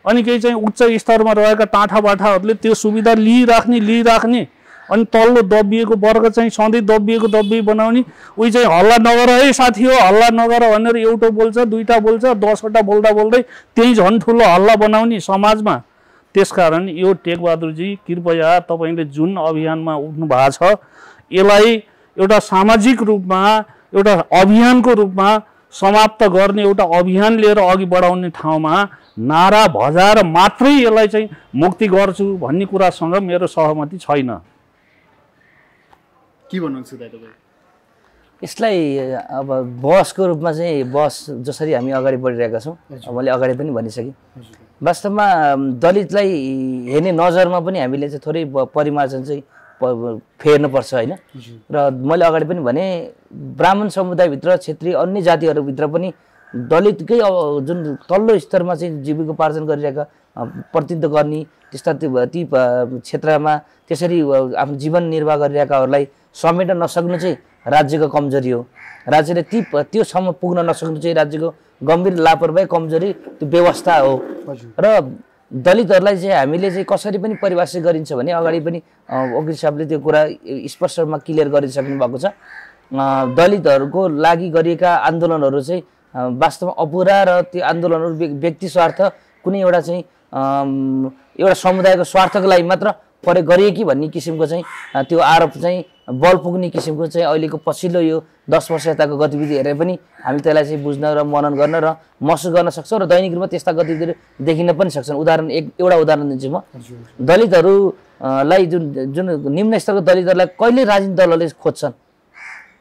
अनि केही चाहिँ उच्च स्तरमा रहेका टाठाबाठाहरूले त्यो सुविधा लिइराख्ने अनि तल्लो दबिएको वर्ग चाहिँ सधैँ दबिए बनाउने। उही चाहिँ हल्ला नगर है साथी हो, हल्ला नगर भनेर एउटा बोल्छ, दुईटा बोल्छ, 10वटा बोल्दै त्यही झन् ठुलो हल्ला बनाउने समाजमा। त्यसकारण यो टेकबहादुरजी कृपया तपाईँले जुन अभियानमा उठ्नु भएको छ यसलाई एउटा सामाजिक रूपमा एउटा अभियानको रूपमा समाप्त गर्ने एउटा अभियान लिएर अघि बढाउने ठाउँमा नारा भजाएर मात्रै यसलाई चाहिँ मुक्ति गर्छु भन्ने कुरासँग मेरो सहमति छैन। के भन्नुहुन्छ तपाईँ? यसलाई अब बहसको रूपमा चाहिँ बहस जसरी हामी अगाडि बढिरहेका छौँ, मैले अगाडि पनि भनिसकेँ, वास्तवमा दलितलाई हेर्ने नजरमा पनि हामीले चाहिँ थोरै परिमार्जन चाहिँ फेर्नुपर्छ होइन। र मैले अगाडि पनि भने ब्राह्मण समुदायभित्र, क्षेत्रीय अन्य जातिहरूभित्र पनि दलितकै जुन तल्लो स्तरमा चाहिँ जीविकोपार्जन गरिरहेका प्रतिनिधित्व गर्ने त्यस्ता ती क्षेत्रमा त्यसरी आफ्नो जीवन निर्वाह गरिरहेकाहरूलाई समेट्न नसक्नु चाहिँ राज्यको कमजोरी हो। राज्यले त्योसम्म पुग्न नसक्नु चाहिँ राज्यको गम्भीर लापरवाही, कमजोरी, त्यो व्यवस्था हो। र दलितहरूलाई चाहिँ हामीले चाहिँ कसरी पनि परिभाषित गरिन्छ भने अगाडि पनि वकिल साहबले त्यो कुरा स्पष्टमा क्लियर गरिसक्नु भएको छ। दलितहरूको लागि गरिएका आन्दोलनहरू चाहिँ वास्तवमा अपुरा र त्यो आन्दोलनहरू व्यक्ति स्वार्थ, कुनै एउटा चाहिँ एउटा समुदायको स्वार्थको लागि मात्र प्रयोग गरिए कि भन्ने किसिमको चाहिँ त्यो आरोप चाहिँ बल पुग्ने किसिमको चाहिँ अहिलेको पछिल्लो यो 10 वर्ष यताको गतिविधि हेरेर पनि हामी त्यसलाई चाहिँ बुझ्न र मनन गर्न र महसुस गर्न सक्छौँ र दैनिक रूपमा त्यस्ता गतिविधिहरू देखिन पनि सक्छन्। एउटा उदाहरण दिन्छु म। दलितहरूलाई जुन निम्न स्तरको दलितहरूलाई कहिले राजनीतिक दलहरूले खोज्छन्,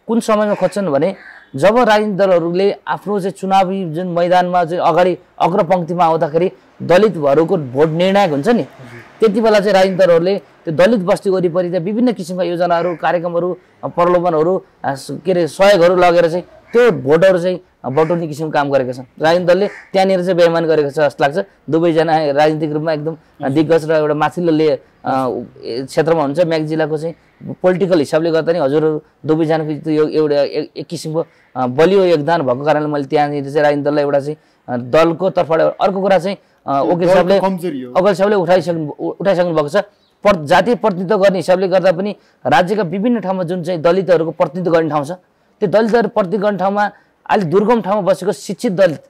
कुन समयमा खोज्छन् भने जब राजनीतिक दलहरूले आफ्नो चाहिँ चुनावी जुन मैदानमा चाहिँ अगाडि अग्रपङ्क्तिमा आउँदाखेरि दलितहरूको भोट निर्णायक हुन्छ नि, त्यति बेला चाहिँ राजनीतिक दलहरूले त्यो दलित बस्ती वरिपरि चाहिँ विभिन्न किसिमका योजनाहरू, कार्यक्रमहरू, प्रलोभनहरू, के अरे सहयोगहरू लगेर चाहिँ त्यो भोटहरू चाहिँ बटुल्ने किसिमको काम गरेका छन्। राजनीतिक दलले त्यहाँनिर चाहिँ बेइमान गरेको छ जस्तो लाग्छ। दुवैजना राजनीतिक रूपमा एकदम दिग्गज र एउटा माथिल्लो क्षेत्रमा हुन्छ। म्याग जिल्लाको चाहिँ पोलिटिकल हिसाबले गर्दा नि हजुरहरू दुवैजनाको त्यो एउटा एक किसिमको बलियो योगदान भएको कारणले मैले त्यहाँनिर चाहिँ राजनीतिक दललाई एउटा चाहिँ दलको तर्फबाट। अर्को कुरा चाहिँ वकिल साहबले उठाइसक्नु भएको छ, जातीय प्रतिनिधित्व गर्ने हिसाबले गर्दा पनि राज्यका विभिन्न ठाउँमा जुन चाहिँ दलितहरूको प्रतिनिधित्व गर्ने ठाउँ छ, त्यो दलितहरू प्रतिनिधित्व गर्ने ठाउँमा अलिक दुर्गम ठाउँमा बसेको शिक्षित दलित,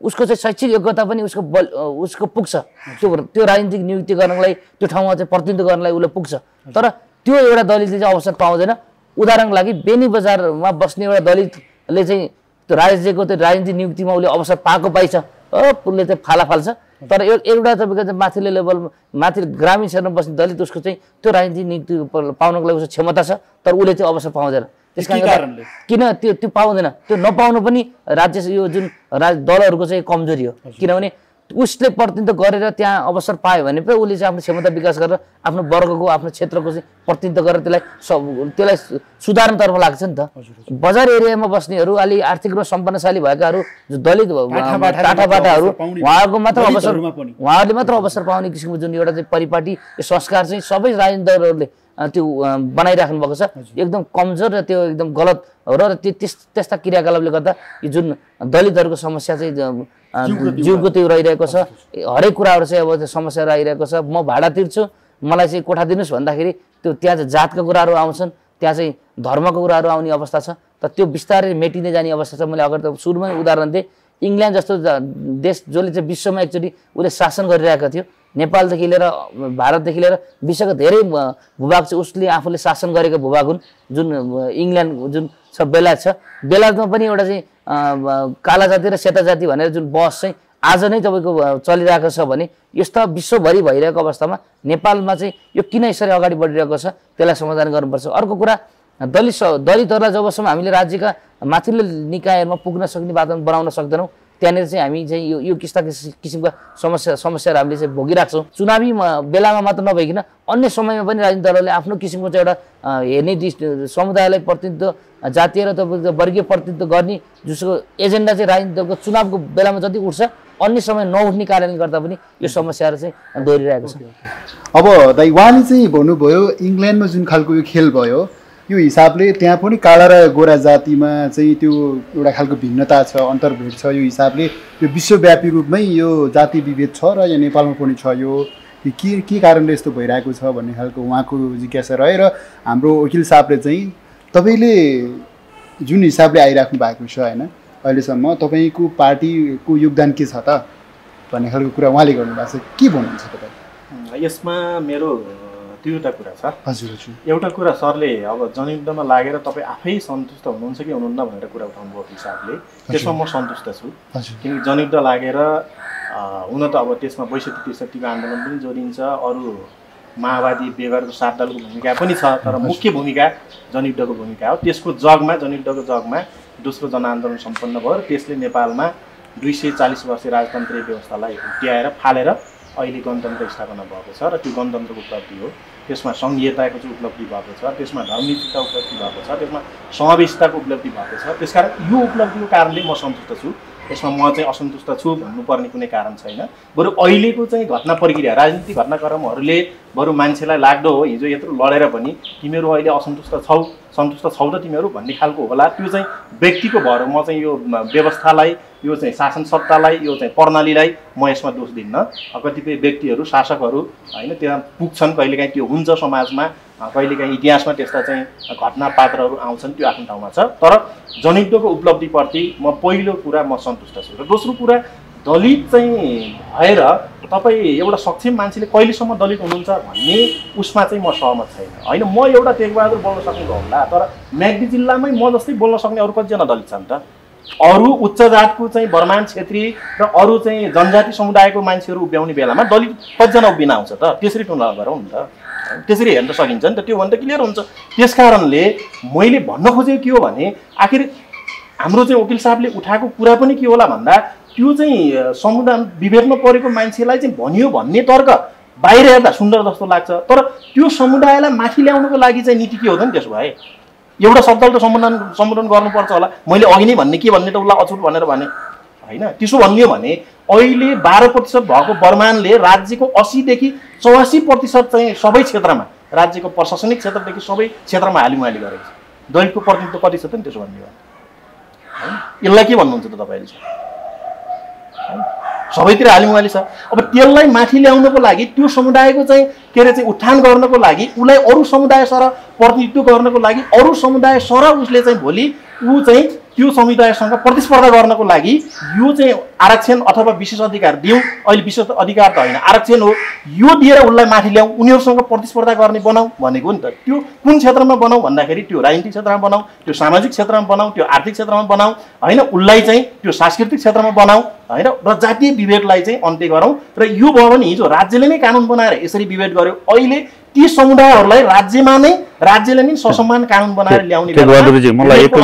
उसको चाहिँ शैक्षिक योग्यता पनि उसको पुग्छ, त्यो राजनीतिक नियुक्ति गर्नलाई, त्यो ठाउँमा चाहिँ प्रतिनिधित्व गर्नलाई उसले पुग्छ। तर त्यो एउटा दलितले चाहिँ अवसर पाउँदैन। उदाहरणको लागि बेनी बजारमा बस्ने एउटा दलितले चाहिँ त्यो राज्यको त्यो राजनीतिक नियुक्तिमा उसले अवसर पाइछ, उसले चाहिँ फाला फाल्छ। तर एउटा तपाईँको चाहिँ माथिल्लो लेभल, माथि ग्रामीण क्षेत्रमा बस्ने दलित, उसको चाहिँ त्यो राजनीतिक नियुक्ति पाउनको लागि उसको क्षमता छ, तर उसले त्यो अवसर पाउँदैन। त्यस कारणले किन त्यो पाउँदैन, त्यो नपाउनु पनि राज्य यो जुन दलहरूको चाहिँ कमजोरी हो। किनभने उसले प्रतिनिधित्व गरेर त्यहाँ अवसर पायो भने पो उसले चाहिँ आफ्नो क्षमता विकास गरेर आफ्नो वर्गको, आफ्नो क्षेत्रको चाहिँ प्रतिनिधित्व गरेर त्यसलाई सुधार्नतर्फ लाग्छ नि त। बजार एरियामा बस्नेहरू, अलि आर्थिक रूपमा सम्पन्नशाली भएकाहरू, जो दलित टाठाबाटाहरू, उहाँहरूले मात्र अवसर पाउने किसिमको जुन एउटा चाहिँ परिपाटी संस्कार चाहिँ सबै राजनीतिक दलहरूले त्यो बनाइराख्नु भएको छ। एकदम कमजोर र त्यो एकदम गलत हो। र त्यस्ता क्रियाकलापले गर्दा यो जुन दलितहरूको समस्या चाहिँ जिउको त्यो रहिरहेको छ। हरेक कुराहरू चाहिँ अब समस्या रहिरहेको छ। म भाडा तिर्छु, मलाई चाहिँ कोठा दिनुहोस् भन्दाखेरि त्यो त्यहाँ चाहिँ जातका कुराहरू आउँछन्, त्यहाँ चाहिँ धर्मको कुराहरू आउने अवस्था छ। त त्यो बिस्तारै मेटिँदै जाने अवस्था छ। मैले अगाडि त सुरुमै उदाहरण दिएँ, इङ्ल्यान्ड जस्तो देश जसले चाहिँ विश्वमा एकचोटि उसले शासन गरिरहेको थियो, नेपालदेखि लिएर भारतदेखि लिएर विश्वका धेरै भूभाग चाहिँ उसले आफूले शासन गरेको भूभाग हुन्। जुन इङ्ल्यान्ड जुन छ, बेलायत छ, बेलायतमा पनि एउटा चाहिँ काला जाति र सेता जाति भनेर जुन बहस चाहिँ आज नै तपाईँको चलिरहेको छ भने यस्ता विश्वभरि भइरहेको अवस्थामा नेपालमा चाहिँ यो किन यसरी अगाडि बढिरहेको छ, त्यसलाई समाधान गर्नुपर्छ। अर्को कुरा, दलितहरूलाई जबसम्म हामीले राज्यका माथिल्लो निकायहरूमा पुग्न सक्ने वातावरण बनाउन सक्दैनौँ, त्यहाँनिर चाहिँ हामी चाहिँ यो किसिमका समस्याहरू हामीले चाहिँ भोगिरहेको छौँ। चुनावी बेलामा मात्र नभइकन अन्य समयमा पनि राजनीतिक दलहरूले आफ्नो किसिमको चाहिँ एउटा हेर्ने समुदायलाई प्रतिनिधित्व, जातीय र तपाईँको वर्गीय प्रतिनिधित्व गर्ने जसको एजेन्डा चाहिँ राजनीतिक दलको चुनावको बेलामा जति उठ्छ अन्य समय नउठ्ने कारणले गर्दा पनि यो समस्याहरू चाहिँ दोहोरिरहेको छ। अब दाइ उहाँले चाहिँ भन्नुभयो इङ्ल्यान्डमा जुन खालको यो खेल भयो यो हिसाबले त्यहाँ पनि काला र गोरा जातिमा चाहिँ त्यो एउटा खालको भिन्नता छ, अन्तर्भेद छ। यो हिसाबले यो विश्वव्यापी रूपमै यो जाति विभेद छ र यहाँ नेपालमा पनि छ। यो के कारणले यस्तो भइरहेको छ भन्ने खालको उहाँको जिज्ञासा रहे र हाम्रो वकिल साहबले चाहिँ तपाईँले जुन हिसाबले आइराख्नु भएको छ होइन अहिलेसम्म तपाईँको पार्टीको योगदान के छ त भन्ने खालको कुरा उहाँले गर्नुभएको छ, के भन्नुहुन्छ तपाईँ यसमा? मेरो दुईवटा कुरा छ। हजुर हजुर। एउटा कुरा सरले अब जनयुद्धमा लागेर तपाईँ आफै सन्तुष्ट हुनुहुन्छ कि हुनुहुन्न भनेर कुरा उठाउनु भयो हिसाबले, त्यसमा म सन्तुष्ट छु। किनकि जनयुद्ध लागेर हुन त अब त्यसमा ६२-६३को आन्दोलन पनि जोडिन्छ, अरू माओवादी बेगरको ७ दलको भूमिका पनि छ, तर मुख्य भूमिका जनयुद्धको भूमिका हो। त्यसको जगमा जनयुद्धको जगमा दोस्रो जनआन्दोलन सम्पन्न भयो र त्यसले नेपालमा 240 वर्ष राजतन्त्रीय व्यवस्थालाई हुत्याएर फालेर अहिले गणतन्त्र स्थापना भएको छ र त्यो गणतन्त्रको उपलब्धि हो। त्यसमा सङ्घीयताको चाहिँ उपलब्धि भएको छ, त्यसमा धर्मनीतिको उपलब्धि भएको छ, त्यसमा समावेशिताको उपलब्धि भएको छ। त्यसकारण यो उपलब्धिको कारणले म सन्तुष्ट छु। यसमा म चाहिँ असन्तुष्ट छु भन्नुपर्ने कुनै कारण छैन। बरु अहिलेको चाहिँ घटना प्रक्रिया राजनीतिक घटनाक्रमहरूले बरु मान्छेलाई लाग्दो हो हिजो यत्रो लडेर पनि तिमीहरू अहिले असन्तुष्ट छौ, सन्तुष्ट छौ त तिमीहरू भन्ने खालको होला। त्यो चाहिँ व्यक्तिको भएर म चाहिँ यो व्यवस्थालाई, यो चाहिँ शासन सत्तालाई, यो चाहिँ प्रणालीलाई म यसमा दोष दिन्न। कतिपय व्यक्तिहरू, शासकहरू होइन त्यहाँ पुग्छन्, कहिलेकाहीँ त्यो हुन्छ समाजमा, कहिलेकाहीँ इतिहासमा त्यस्ता चाहिँ घटना पात्रहरू आउँछन्, त्यो आफ्नो ठाउँमा छ। तर जनयुद्धको उपलब्धिप्रति म पहिलो कुरा म सन्तुष्ट छु। र दोस्रो कुरा दलित चाहिँ भएर तपाईँ एउटा सक्षम मान्छेले कहिलेसम्म दलित हुनुहुन्छ भन्ने उसमा चाहिँ म सहमत छैन। होइन म एउटा टेकबहादुर बोल्न सक्ने होला, तर म्याग्दी जिल्लामै म जस्तै बोल्न सक्ने अरू कतिजना दलित छन् त? अरू उच्च जातको चाहिँ बर्मान क्षेत्री र अरू चाहिँ जनजाति समुदायको मान्छेहरू उभ्याउने बेलामा दलित कतिजना उभिन आउँछ त? त्यसरी तुलना गरौँ नि त, त्यसरी हेर्न सकिन्छ नि त, त्यो भने त क्लियर हुन्छ। त्यस कारणले मैले भन्न खोजेको के हो भने आखिर हाम्रो चाहिँ वकिल साहबले उठाएको कुरा पनि के होला भन्दा त्यो चाहिँ समुदाय विभेदमा परेको मान्छेलाई चाहिँ भनियो भन्ने तर्क बाहिर हेर्दा सुन्दर जस्तो लाग्छ, तर त्यो समुदायलाई माथि ल्याउनुको लागि चाहिँ नीति के हो त नि? त्यसो भए एउटा शब्दले त सम्बोधन गर्नुपर्छ होला। मैले अघि नै भन्ने के भन्ने त उसलाई अछुट भनेर भने होइन। त्यसो भन्ने हो भने अहिले 12% भएको बर्मानले राज्यको 80देखि 84% चाहिँ सबै क्षेत्रमा, राज्यको प्रशासनिक क्षेत्रदेखि सबै क्षेत्रमा हालिमुहाली गरेको छ। दलितको प्रतिनिधित्व कति छ त नि? त्यसो भन्ने हो यसलाई के भन्नुहुन्छ त तपाईँले? सबैतिर हालिमुहाली छ। अब त्यसलाई माथि ल्याउनको लागि त्यो समुदायको चाहिँ के अरे चाहिँ उत्थान गर्नको लागि, उसलाई अरू समुदाय सर प्रतिनिधित्व गर्नको लागि, अरू समुदाय सर उसले चाहिँ भोलि ऊ चाहिँ त्यो समुदायसँग प्रतिस्पर्धा गर्नको लागि यो चाहिँ आरक्षण अथवा विशेष अधिकार दिउँ। अहिले विशेष अधिकार त होइन, आरक्षण हो, यो दिएर उसलाई माथि ल्याउँ, उनीहरूसँग प्रतिस्पर्धा गर्ने बनाऊ भनेको नि त। त्यो कुन क्षेत्रमा बनाऊ भन्दाखेरि त्यो राजनीतिक क्षेत्रमा बनाऊ, त्यो सामाजिक क्षेत्रमा बनाऊ, त्यो आर्थिक क्षेत्रमा बनाऊ होइन, उसलाई चाहिँ त्यो सांस्कृतिक क्षेत्रमा बनाऊ होइन, र जातीय विभेदलाई चाहिँ अन्त्य गरौँ। र यो भयो भने हिजो राज्यले नै कानुन बनाएर यसरी विभेद गर्यो, अहिले ती समुदायहरूलाई राज्यमा नै राज्यले नै ससम्मान कानुन बनाएर ल्याउने। मलाई एक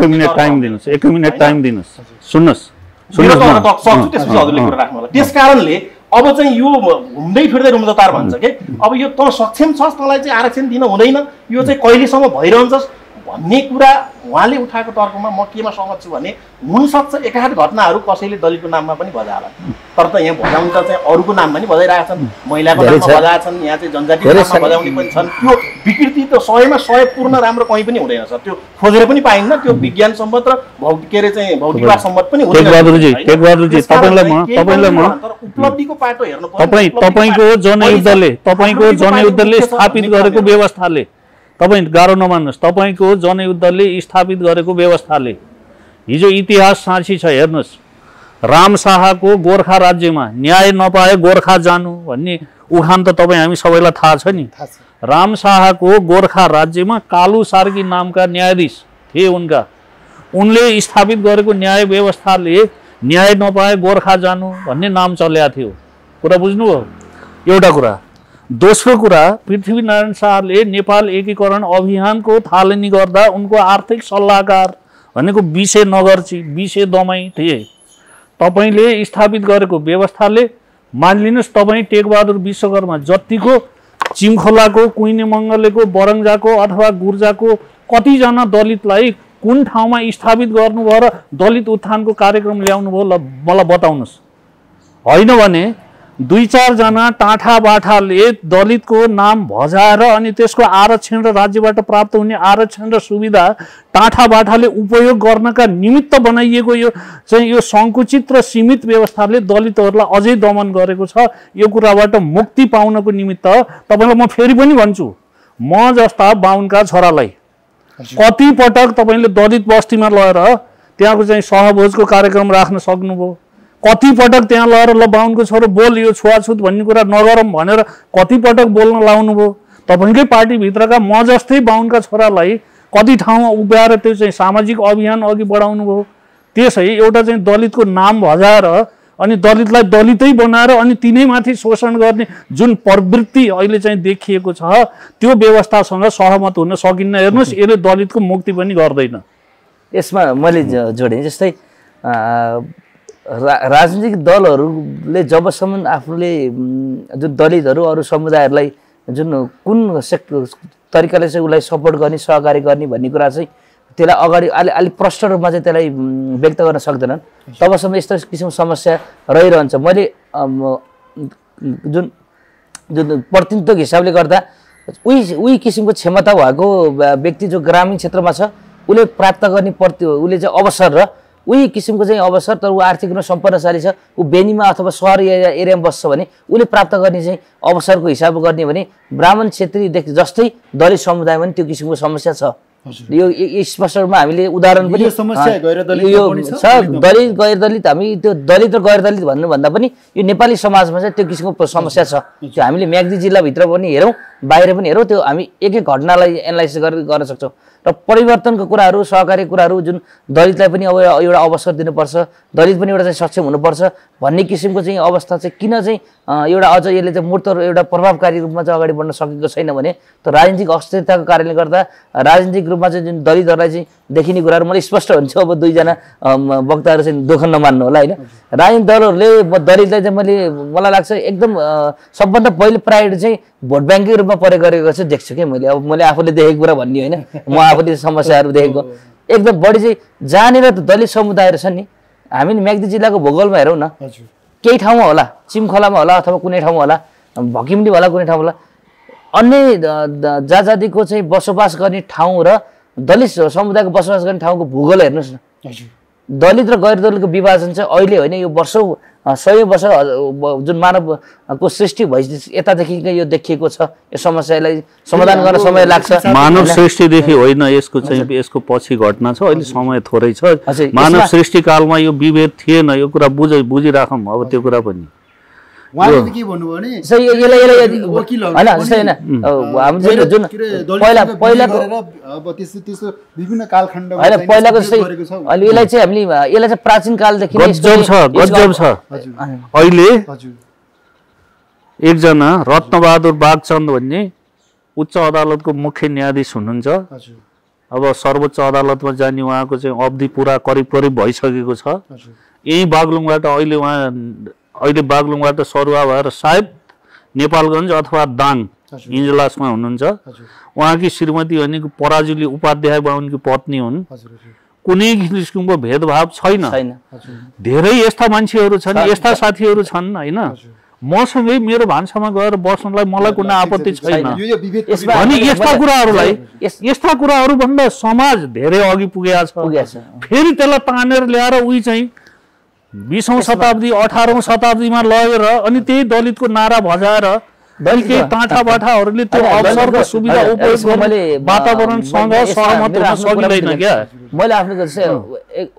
मिनट टाइम दिनुहोस्, एक मिनट टाइम दिनुहोस्, सुन्नुहोस्। हजुरले कुरा राख्नु होला। त्यस कारणले अब चाहिँ यो घुम्दै फिर्दै रुम्जतार भन्छ कि अब यो त सक्षम छस्, तँलाई चाहिँ आरक्षण दिन हुँदैन, यो चाहिँ कहिलेसम्म भइरहन्छस् भन्ने कुरा उहाँले उठाएको तर्कमा म केमा सहमत छु भने हुनसक्छ एकाध घटनाहरू कसैले दलितको नाममा पनि बजाला, तर त यहाँ बजाउनु त चाहिँ अरूको नाम पनि बजाइरहेका छन्, महिलाको नाममा बजाएका छन्, यहाँ चाहिँ जनजातिको नाममा बजाउने पनि छन्। त्यो विकृति त 100मा 100 पूर्ण राम्रो कहीँ पनि हुँदैन सर, त्यो खोजेर पनि पाइन्न, त्यो विज्ञान सम्मत र के अरे चाहिँ भौतिकवाद सम्मत पनि हुँदैन। उपलब्धिको पाटो हेर्नु पर्छ। तपाईँको जनयुद्धले स्थापित गरेको व्यवस्थाले, तपाईँ गाह्रो नमान्नुहोस्, तपाईँको जनयुद्धले स्थापित गरेको व्यवस्थाले हिजो इतिहास साक्षी छ। हेर्नुहोस्, राम शाहको गोर्खा राज्यमा न्याय नपाए गोर्खा जानु भन्ने उखान त तपाईँ हामी सबैलाई थाहा छ नि। राम शाहको गोर्खा राज्यमा कालु सार्की नामका न्यायाधीश थिए उनले स्थापित गरेको न्याय व्यवस्थाले न्याय नपाए गोर्खा जानु भन्ने नाम चलेको थियो। कुरा बुझ्नुभयो? एउटा कुरा। दोस्रो कुरा, पृथ्वीनारायण शाहले नेपाल एकीकरण अभियानको थालनी गर्दा उनको आर्थिक सल्लाहकार भनेको बिसे नगर्ची, बिसे दमाई थिए। तपाईँले स्थापित गरेको व्यवस्थाले मानिलिनुहोस् तपाईँ टेकबहादुर विश्वकर्मा जतिको चिमखोलाको, कुइने मङ्गलेको, बरङ्जाको अथवा गुर्जाको कतिजना दलितलाई कुन ठाउँमा स्थापित गर्नुभयो र दलित उत्थानको कार्यक्रम ल्याउनुभयो, ल मलाई बताउनुहोस्। होइन भने 2-4 जना टाठा बाठाले दलितको नाम भजाएर अनि त्यसको आरक्षण र राज्यबाट प्राप्त हुने आरक्षण र सुविधा टाठा बाठाले उपयोग गर्नका निमित्त बनाइएको यो चाहिँ यो सङ्कुचित र सीमित व्यवस्थाले दलितहरूलाई अझै दमन गरेको छ। यो कुराबाट मुक्ति पाउनको निमित्त तपाईँलाई म फेरि पनि भन्छु, म जस्ता बाहुनका छोरालाई कति पटक तपाईँले दलित बस्तीमा लगेर त्यहाँको चाहिँ सहभोजको कार्यक्रम राख्न सक्नुभयो, कति पटक त्यहाँ लगेर ल बाहुनको छोरो बोल यो छुवाछुत भन्ने कुरा नगरौँ भनेर कति पटक बोल्न लाउनुभयो। तपाईँकै पार्टीभित्रका म जस्तै बाहुनका छोरालाई कति ठाउँमा उभ्याएर त्यो चाहिँ सामाजिक अभियान अघि बढाउनु भयो। त्यसै एउटा चाहिँ दलितको नाम भजाएर अनि दलितलाई दलितै बनाएर अनि तिनैमाथि शोषण गर्ने जुन प्रवृत्ति अहिले चाहिँ देखिएको छ त्यो व्यवस्थासँग सहमत हुन सकिन्न। हेर्नुहोस्, यसले दलितको मुक्ति पनि गर्दैन। यसमा मैले जोडेँ जस्तै राजनीतिक दलहरूले जबसम्म आफूले जुन दलितहरू अरू समुदायहरूलाई जुन कुन तरिकाले चाहिँ उसलाई सपोर्ट गर्ने सहकारी गर्ने भन्ने कुरा चाहिँ त्यसलाई अगाडि अलिक प्रष्ट रूपमा चाहिँ त्यसलाई व्यक्त गर्न सक्दैनन् तबसम्म यस्तो किसिमको समस्या रहिरहन्छ। मैले जुन जुन प्रतिनिधित्वको हिसाबले गर्दा उही किसिमको क्षमता भएको व्यक्ति जो ग्रामीण क्षेत्रमा छ उसले प्राप्त गर्ने उसले चाहिँ अवसर र उही किसिमको चाहिँ अवसर तर ऊ आर्थिक रूपमा सम्पन्नशाली छ, ऊ बेनीमा अथवा सहर एरियामा बस्छ भने उसले प्राप्त गर्ने चाहिँ अवसरको हिसाब गर्ने भने ब्राह्मण क्षेत्रीदेखि जस्तै दलित समुदायमा पनि त्यो किसिमको समस्या छ। यो स्पष्ट रूपमा हामीले उदाहरण पनि यो छ। दलित गैर दलित हामी त्यो दलित र गैर दलित भन्नुभन्दा पनि यो नेपाली समाजमा चाहिँ त्यो किसिमको समस्या छ। त्यो हामीले म्याग्दी जिल्लाभित्र पनि हेरौँ बाहिर पनि हेरौँ, त्यो हामी एक एक घटनालाई एनालाइसिस गर्न सक्छौँ। र परिवर्तनको कुराहरू सहकारी कुराहरू जुन दलितलाई पनि अब एउटा अवसर दिनुपर्छ, दलित पनि एउटा चाहिँ सक्षम हुनुपर्छ भन्ने किसिमको चाहिँ अवस्था चाहिँ किन चाहिँ एउटा अझ यसले चाहिँ मूर्त एउटा प्रभावकारी रूपमा चाहिँ अगाडि बढ्न सकेको छैन भने त राजनीतिक अस्थिरताको कारणले गर्दा राजनीतिक रूपमा चाहिँ जुन दलितहरूलाई चाहिँ देखिने कुराहरू मलाई स्पष्ट हुन्छ। अब दुईजना वक्ताहरू चाहिँ दुःख नमान्नु होला होइन। राजनीतिक दलहरूले दलितलाई चाहिँ मलाई लाग्छ एकदम सबभन्दा पहिले प्रायोरिटी चाहिँ भोट ब्याङ्ककै रूपमा प्रयोग गरेको चाहिँ देख्छु क्या मैले। अब मैले आफूले देखेको कुरा भन्ने होइन, म आफूले समस्याहरू देखेको एकदम बढी चाहिँ जहाँनिर दलित समुदायहरू छन् नि हामी म्याग्दी जिल्लाको भूगोलमा हेरौँ न, केही ठाउँमा होला चिमखोलामा होला अथवा कुनै ठाउँमा होला भकिमडी होला कुनै ठाउँ होला अन्य जातिको चाहिँ बसोबास गर्ने ठाउँ र दलित समुदायको बसोबास गर्ने ठाउँको भूगोल हेर्नुहोस् न। दलित र गैर दलितको विभाजन चाहिँ अहिले होइन, यो वर्षौँ 100 वर्ष जुन मानवको सृष्टि भएपछि यतादेखि यो देखिएको छ। यो समस्यालाई समाधान गर्न समय लाग्छ। मानव सृष्टिदेखि होइन, यसको चाहिँ यसको पछि घटना छ। अहिले समय थोरै छ। मानव सृष्टि कालमा यो विभेद थिएन, यो कुरा बुझिराखौँ। अब त्यो कुरा पनि उहाँले के भन्नुभयो भने विभिन्न कालखण्डमा पहिलाको यसलाई चाहिँ हामीले यसलाई चाहिँ प्राचीन कालदेखि गजब छ। अहिले एकजना रत्नबहादुर बागचन्द भन्ने उच्च अदालतको मुख्य न्यायाधीश हुनुहुन्छ। अब सर्वोच्च अदालतमा जाने उहाँको चाहिँ अवधि पुरा करिब भइसकेको छ। यही बागलुङबाट अहिले बागलुङबाट सरुवा भएर सायद नेपालगञ्ज अथवा दाङ इन्जलासमा हुनुहुन्छ। उहाँकी श्रीमती भनेको पराजुली उपाध्याय बाहुनकी पत्नी हुन्। कुनै किसिमको भेदभाव छैन। धेरै यस्ता मान्छेहरू छन्, यस्ता साथीहरू छन् होइन। मसँगै मेरो भान्सामा गएर बस्नलाई मलाई कुनै आपत्ति छैन भने यस्ता कुराहरू भन्दा समाज धेरै अघि पुगेको छ। फेरि त्यसलाई तानेर ल्याएर उही चाहिँ 20औं शताब्दी 18औं शताब्दीमा लगेर अनि त्यही दलितको नारा भजाएर दलितकै टाँठा बाठाहरूले त्यो अवसरको सुविधा उपयोग गर्ने वातावरणसँग सहमत हुन सकिँदैन क्या। मैले आफ्नो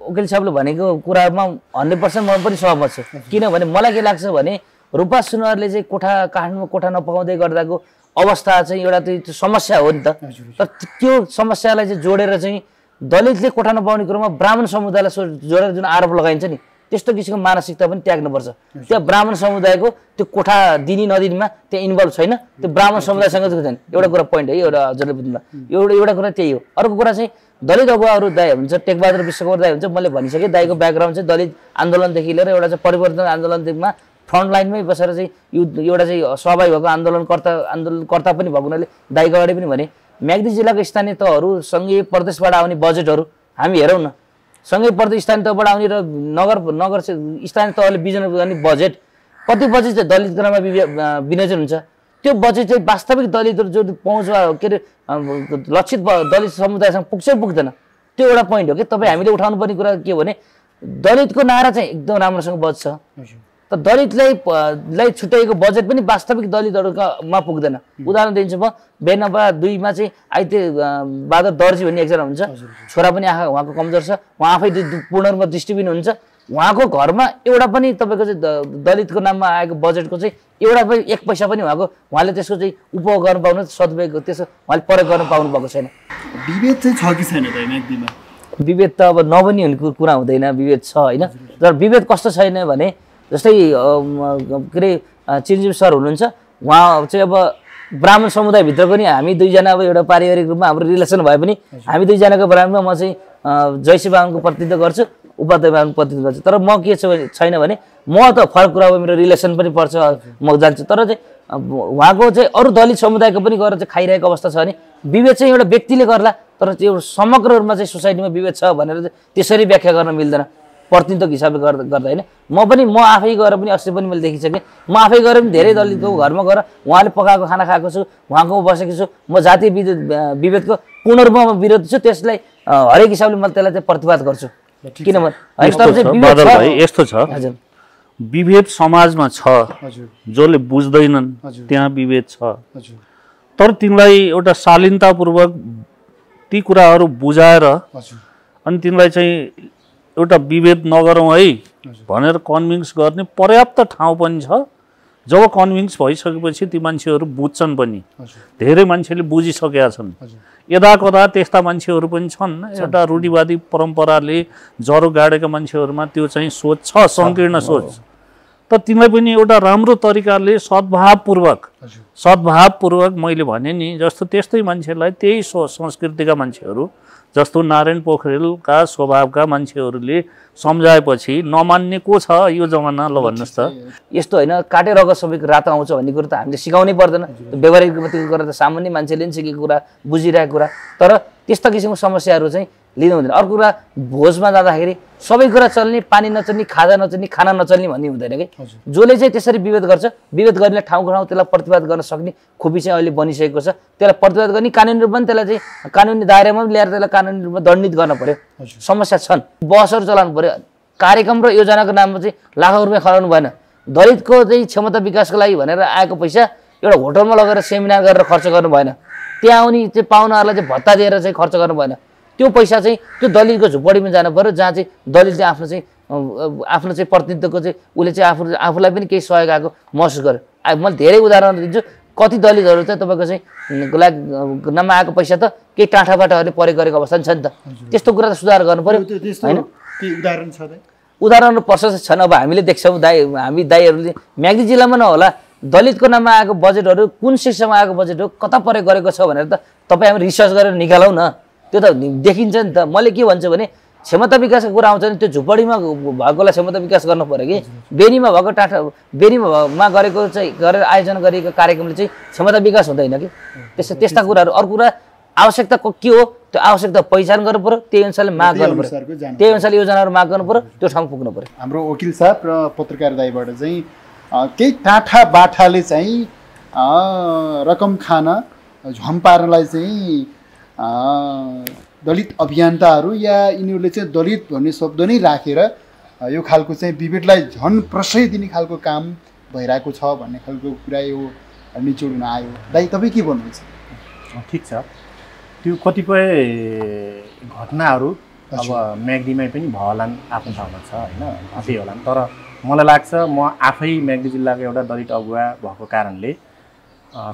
वकिल साहबले भनेको कुरामा 100% म पनि सहमत छु। किनभने मलाई के लाग्छ भने रूपा सुनुवारले चाहिँ काठमाडौँमा कोठा नपाउँदै गर्दाको अवस्था चाहिँ एउटा त्यो समस्या हो नि त। तर त्यो समस्यालाई चाहिँ जोडेर चाहिँ दलितले कोठा नपाउने कुरोमा ब्राह्मण समुदायलाई जोडेर जुन आरोप लगाइन्छ नि त्यस्तो किसिमको मानसिकता पनि त्याग्नुपर्छ। त्यहाँ ब्राह्मण समुदायको त्यो कोठा दिने नदिनेमा त्यहाँ इन्भल्भ छैन, त्यो ब्राह्मण समुदायसँग छैन। एउटा कुरा पोइन्ट है एउटा हजुरले बुझ्नु। एउटा कुरा त्यही हो। अर्को कुरा चाहिँ दलित अगुवाहरू दाइ हुन्छ, टेकबहादुर विश्वकर्मा दाइ हुन्छ। मैले भनिसकेँ दाइको ब्याकग्राउन्ड चाहिँ दलित आन्दोलनदेखि लिएर एउटा चाहिँ परिवर्तन आन्दोलनमा फ्रन्ट लाइनमै बसेर चाहिँ एउटा चाहिँ सहभागी भएको आन्दोलनकर्ता पनि भएको हुनाले दाइको अगाडि पनि भने म्याग्दी जिल्लाको स्थानीय तहहरू सङ्घीय प्रदेशबाट आउने बजेटहरू हामी हेरौँ न। सँगै प्रदेश स्थानीय तहबाट आउने र नगर स्थानीय तहले बिजन गर्ने बजेट कति बजेट चाहिँ दलितको नाममा विनियोजन हुन्छ त्यो बजेट चाहिँ वास्तविक दलितहरू जो पहुँच के अरे लक्षित दलित समुदायसँग पुग्छ पुग्दैन त्यो एउटा पोइन्ट हो कि तपाईँ हामीले उठाउनु पर्ने कुरा के हो भने दलितको नारा चाहिँ एकदम राम्रोसँग बज्छ त दलितलाई छुट्याएको बजेट पनि वास्तविक दलितहरूमा पुग्दैन। उदाहरण दिन्छु म बेनपा 2 मा चाहिँ आइते बहादुर दर्जी भन्ने एकजना हुन्छ छोरा पनि उहाँको कमजोर छ उहाँ आफै पूर्ण रूपमा दृष्टिबिन हुन्छ उहाँको घरमा एउटा पनि तपाईँको चाहिँ दलितको नाममा आएको बजेटको चाहिँ एउटा पनि 1 पैसा पनि उहाँले त्यसको चाहिँ उपभोग गर्न पाउनु सदुपयोग त्यसको उहाँले प्रयोग गर्न पाउनु भएको छैन। विभेद चाहिँ छ कि छैन त म्याग्दीमा? विभेद त अब नबनी हुने कुरा हुँदैन विभेद छ होइन तर विभेद कस्तो छैन भने जस्तै के अरे चिरञ्जीव सर हुनुहुन्छ उहाँ चाहिँ अब ब्राह्मण समुदायभित्र पनि हामी दुईजना अब एउटा पारिवारिक रूपमा हाम्रो रिलेसन भए पनि हामी दुईजनाको ब्राह्मणमा म चाहिँ जयसी बाहुनको प्रतिनिधित्व गर्छु उपाध्याय बाहुनको प्रतिनिधित्व गर्छु तर म के छैन भने म त फरक कुरा हो मेरो रिलेसन पनि पर्छ म जान्छु तर चाहिँ उहाँको चाहिँ अरू दलित समुदायको पनि गएर चाहिँ खाइरहेको अवस्था छ भने विभेद चाहिँ एउटा व्यक्तिले गर्ला तर त्यो समग्र रूपमा चाहिँ सोसाइटीमा विभेद छ भनेर चाहिँ त्यसरी व्याख्या गर्न मिल्दैन प्रतिनिधित्वको हिसाबले गर्दा होइन म आफै गएर पनि अस्ति पनि मैले देखिसकेँ म आफै गएर पनि धेरै दलितको घरमा गएर उहाँले पकाएको खाना खाएको छु उहाँकोमा बसेको छु म जातीय विभेदको पूर्ण रूपमा म विरोध छु त्यसलाई हरेक हिसाबले म त्यसलाई चाहिँ प्रतिवाद गर्छु किनभने यस्तो छ विभेद समाजमा छ जसले बुझ्दैनन् त्यहाँ विभेद छ तर तिमीलाई एउटा शालीनतापूर्वक ती कुराहरू बुझाएर अनि तिमीलाई चाहिँ एउटा विभेद नगरौँ है भनेर कन्भिन्स गर्ने पर्याप्त ठाउँ पनि छ। जब कन्भिन्स भइसकेपछि ती मान्छेहरू बुझ्छन् पनि धेरै मान्छेले बुझिसकेका छन् यदा कदा त्यस्ता मान्छेहरू पनि छन् एउटा रूढिवादी परम्पराले जरो गाडेका मान्छेहरूमा त्यो चाहिँ सोच छ सङ्कीर्ण सोच त तिमीलाई पनि एउटा राम्रो तरिकाले सद्भावपूर्वक मैले भने नि जस्तो त्यस्तै मान्छेलाई त्यही संस्कृतिका मान्छेहरू जस्तो नारायण पोखरेलका स्वभावका मान्छेहरूले सम्झाएपछि नमान्ने को छ यो जमाना ल भन्नुहोस् त। यस्तो होइन काटेर रगत सबैको रातो आउँछ भन्ने कुरो त हामीले सिकाउनै पर्दैन व्यवहारिक रूपमा त्यो कुरा त सामान्य मान्छेले पनि सिकेको कुरा बुझिरहेको कुरा तर त्यस्ता किसिमको समस्याहरू चाहिँ लिनु हुँदैन। अर्को कुरा भोजमा जाँदाखेरि सबै कुरा चल्ने पानी नचल्ने खाजा नचल्ने खाना नचल्ने भन्ने हुँदैन कि जसले चाहिँ त्यसरी विभेद गर्छ विभेद गर्ने ठाउँको ठाउँ त्यसलाई प्रतिवाद गर्न सक्ने खुबी चाहिँ अहिले बनिसकेको छ त्यसलाई प्रतिवाद गर्ने कानुनी रूपमा त्यसलाई चाहिँ कानुनी दायरामा ल्याएर त्यसलाई कानुनी रूपमा दण्डित गर्न पर्यो। समस्या छन् बसहरू चलाउनु पर्यो कार्यक्रम र योजनाको नाममा चाहिँ लाखौँ रुपियाँ खराउनु भएन दलितको चाहिँ क्षमता विकासको लागि भनेर आएको पैसा एउटा होटलमा लगेर सेमिनार गरेर खर्च गर्नु भएन त्यहाँ आउने चाहिँ पाहुनाहरूलाई चाहिँ भत्ता दिएर चाहिँ खर्च गर्नु भएन त्यो पैसा चाहिँ त्यो दलितको झुपडीमा जानु पर्यो जहाँ चाहिँ दलितले आफ्नो चाहिँ प्रतिनिधित्वको चाहिँ उसले चाहिँ आफूलाई पनि केही सहयोग आएको महसुस गर्यो। मैले धेरै उदाहरण दिन्छु कति दलितहरू चाहिँ तपाईँको चाहिँ नाममा आएको पैसा त केही टाँठाबाटाहरूले प्रयोग गरेको अवस्था छ नि त त्यस्तो कुरा त सुधार गर्नु पर्यो होइन। उदाहरणहरू प्रशस्त छन् अब हामीले देख्छौँ हामी दाइहरूले म्याग्दी जिल्लामा नहोला दलितको नाममा आएको बजेटहरू कुन शीर्षमा आएको बजेट हो कता प्रयोग गरेको छ भनेर त तपाईँ हामी रिसर्च गरेर निकालौँ न त्यो त देखिन्छ नि त। मैले के भन्छु भने क्षमता विकासको कुरा आउँछ नि त्यो झुपडीमा भएकोलाई क्षमता विकास गर्नु पर्यो कि बेनीमा भएको बेनीमा गरेको चाहिँ गरेर आयोजना गरिएको कार्यक्रमले चाहिँ क्षमता विकास हुँदैन कि त्यस्ता कुराहरू। अर्को कुरा आवश्यकता के हो त्यो आवश्यकता पहिचान गर्नु पर्यो त्यही अनुसारले माग गर्नु पर्यो त्यही अनुसारले योजनाहरू माग गर्नु पर्यो त्यो ठाउँ पुग्नु पर्यो। हाम्रो वकिल साहब र पत्रकार दाइबाट चाहिँ केही टाठा बाठाले चाहिँ रकम खान झम पार्नलाई चाहिँ दलित अभियन्ताहरू या यिनीहरूले चाहिँ दलित भन्ने शब्द नै राखेर यो खालको चाहिँ विभेदलाई झन् प्रश्रय दिने खालको काम भइरहेको छ भन्ने खालको कुरा यो निचोडमा आयो। दाइ तपाईँ के भन्नुहुन्छ? ठिक छ त्यो कतिपय घटनाहरू अब म्याग्दीमै पनि भएलान् आफ्नो ठाउँमा छ होइन घटै होलान् तर मलाई लाग्छ म आफै म्याग्दी जिल्लाको एउटा दलित अगुवा भएको कारणले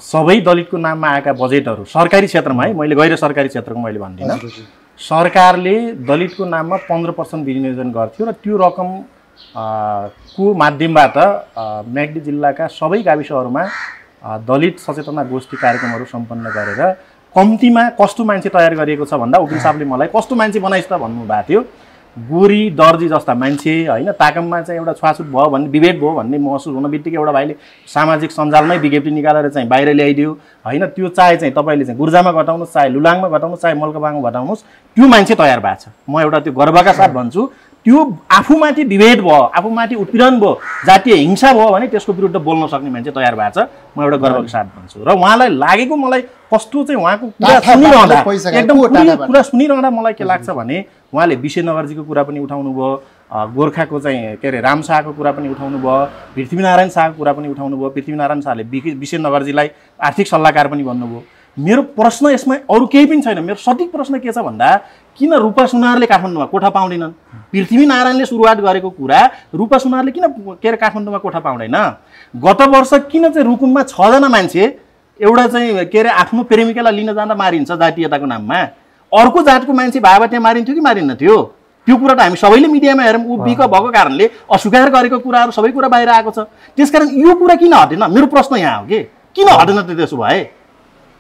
सबै दलितको नाममा आएका बजेटहरू सरकारी क्षेत्रमा है मैले गैर सरकारी क्षेत्रको मैले भन्दिनँ सरकारले दलितको नाममा 15% विनियोजन गर्थ्यो र त्यो रकम को माध्यमबाट म्याग्दी जिल्लाका सबै गाविसहरूमा दलित सचेतना गोष्ठी कार्यक्रमहरू सम्पन्न गरेर कम्तीमा कस्तो मान्छे तयार गरिएको छ भन्दा वकिल साहबले मलाई कस्तो मान्छे बनाइस् त भन्नुभएको थियो गोरी दर्जी जस्ता मान्छे होइन ताकममा चाहिँ एउटा छुवाछुत भयो भन्ने विभेद भयो भन्ने महसुस हुन बित्तिकै एउटा भाइले सामाजिक सञ्जालमै विज्ञप्ति निकालेर चाहिँ बाहिर ल्याइदियो होइन त्यो चाहे चाहिँ तपाईँले चाहिँ गुर्जामा घटाउनुहोस् चाहे लुलाङमा घटाउनुहोस् चाहे मल्कबाङमा घटाउनुहोस् त्यो मान्छे तयार भएको छ। म एउटा त्यो गर्वका साथ भन्छु त्यो आफूमाथि विभेद भयो, आफूमाथि उत्पीडन भयो, जातीय हिंसा भयो भने त्यसको विरुद्ध बोल्न सक्ने मान्छे तयार भएको छ। म एउटा गर्वको साथ भन्छु र उहाँलाई लागेको मलाई कस्तो चाहिँ उहाँको कुरा सुनिरहँदा एकदम कुरा सुनिरहँदा मलाई के लाग्छ भने उहाँले विशेनगरजीको कुरा पनि उठाउनु भयो, गोर्खाको चाहिँ के अरे राम शाहको कुरा पनि उठाउनु भयो, पृथ्वीनारायण शाहको कुरा पनि उठाउनु भयो। पृथ्वीनारायण शाहले विशेनगरजीलाई आर्थिक सल्लाहकार पनि भन्नुभयो। मेरो प्रश्न यसमा अरू केही पनि छैन। मेरो सठिक प्रश्न के छ भन्दा किन रूपा सुनारले काठमाडौँमा कोठा पाउँदैनन्? पृथ्वीनारायणले सुरुवात गरेको कुरा रूपा सुनारले किन के अरे काठमाडौँमा कोठा पाउँदैन? गत वर्ष किन चाहिँ रुकुममा 6 जना मान्छे एउटा चाहिँ के अरे आफ्नो प्रेमिकालाई लिन जाँदा मारिन्छ जातीयताको नाममा, अर्को जातको मान्छे भए त्यहाँ मारिन्थ्यो कि मारिन्न थियो? त्यो कुरा त हामी सबैले मिडियामा हेरौँ। ऊ बिक भएको कारणले अस्वीकार गरेको कुराहरू सबै कुरा बाहिर आएको छ। त्यसकारण यो कुरा किन हटेन? मेरो प्रश्न यहाँ हो कि किन हटेन त? त्यसो भए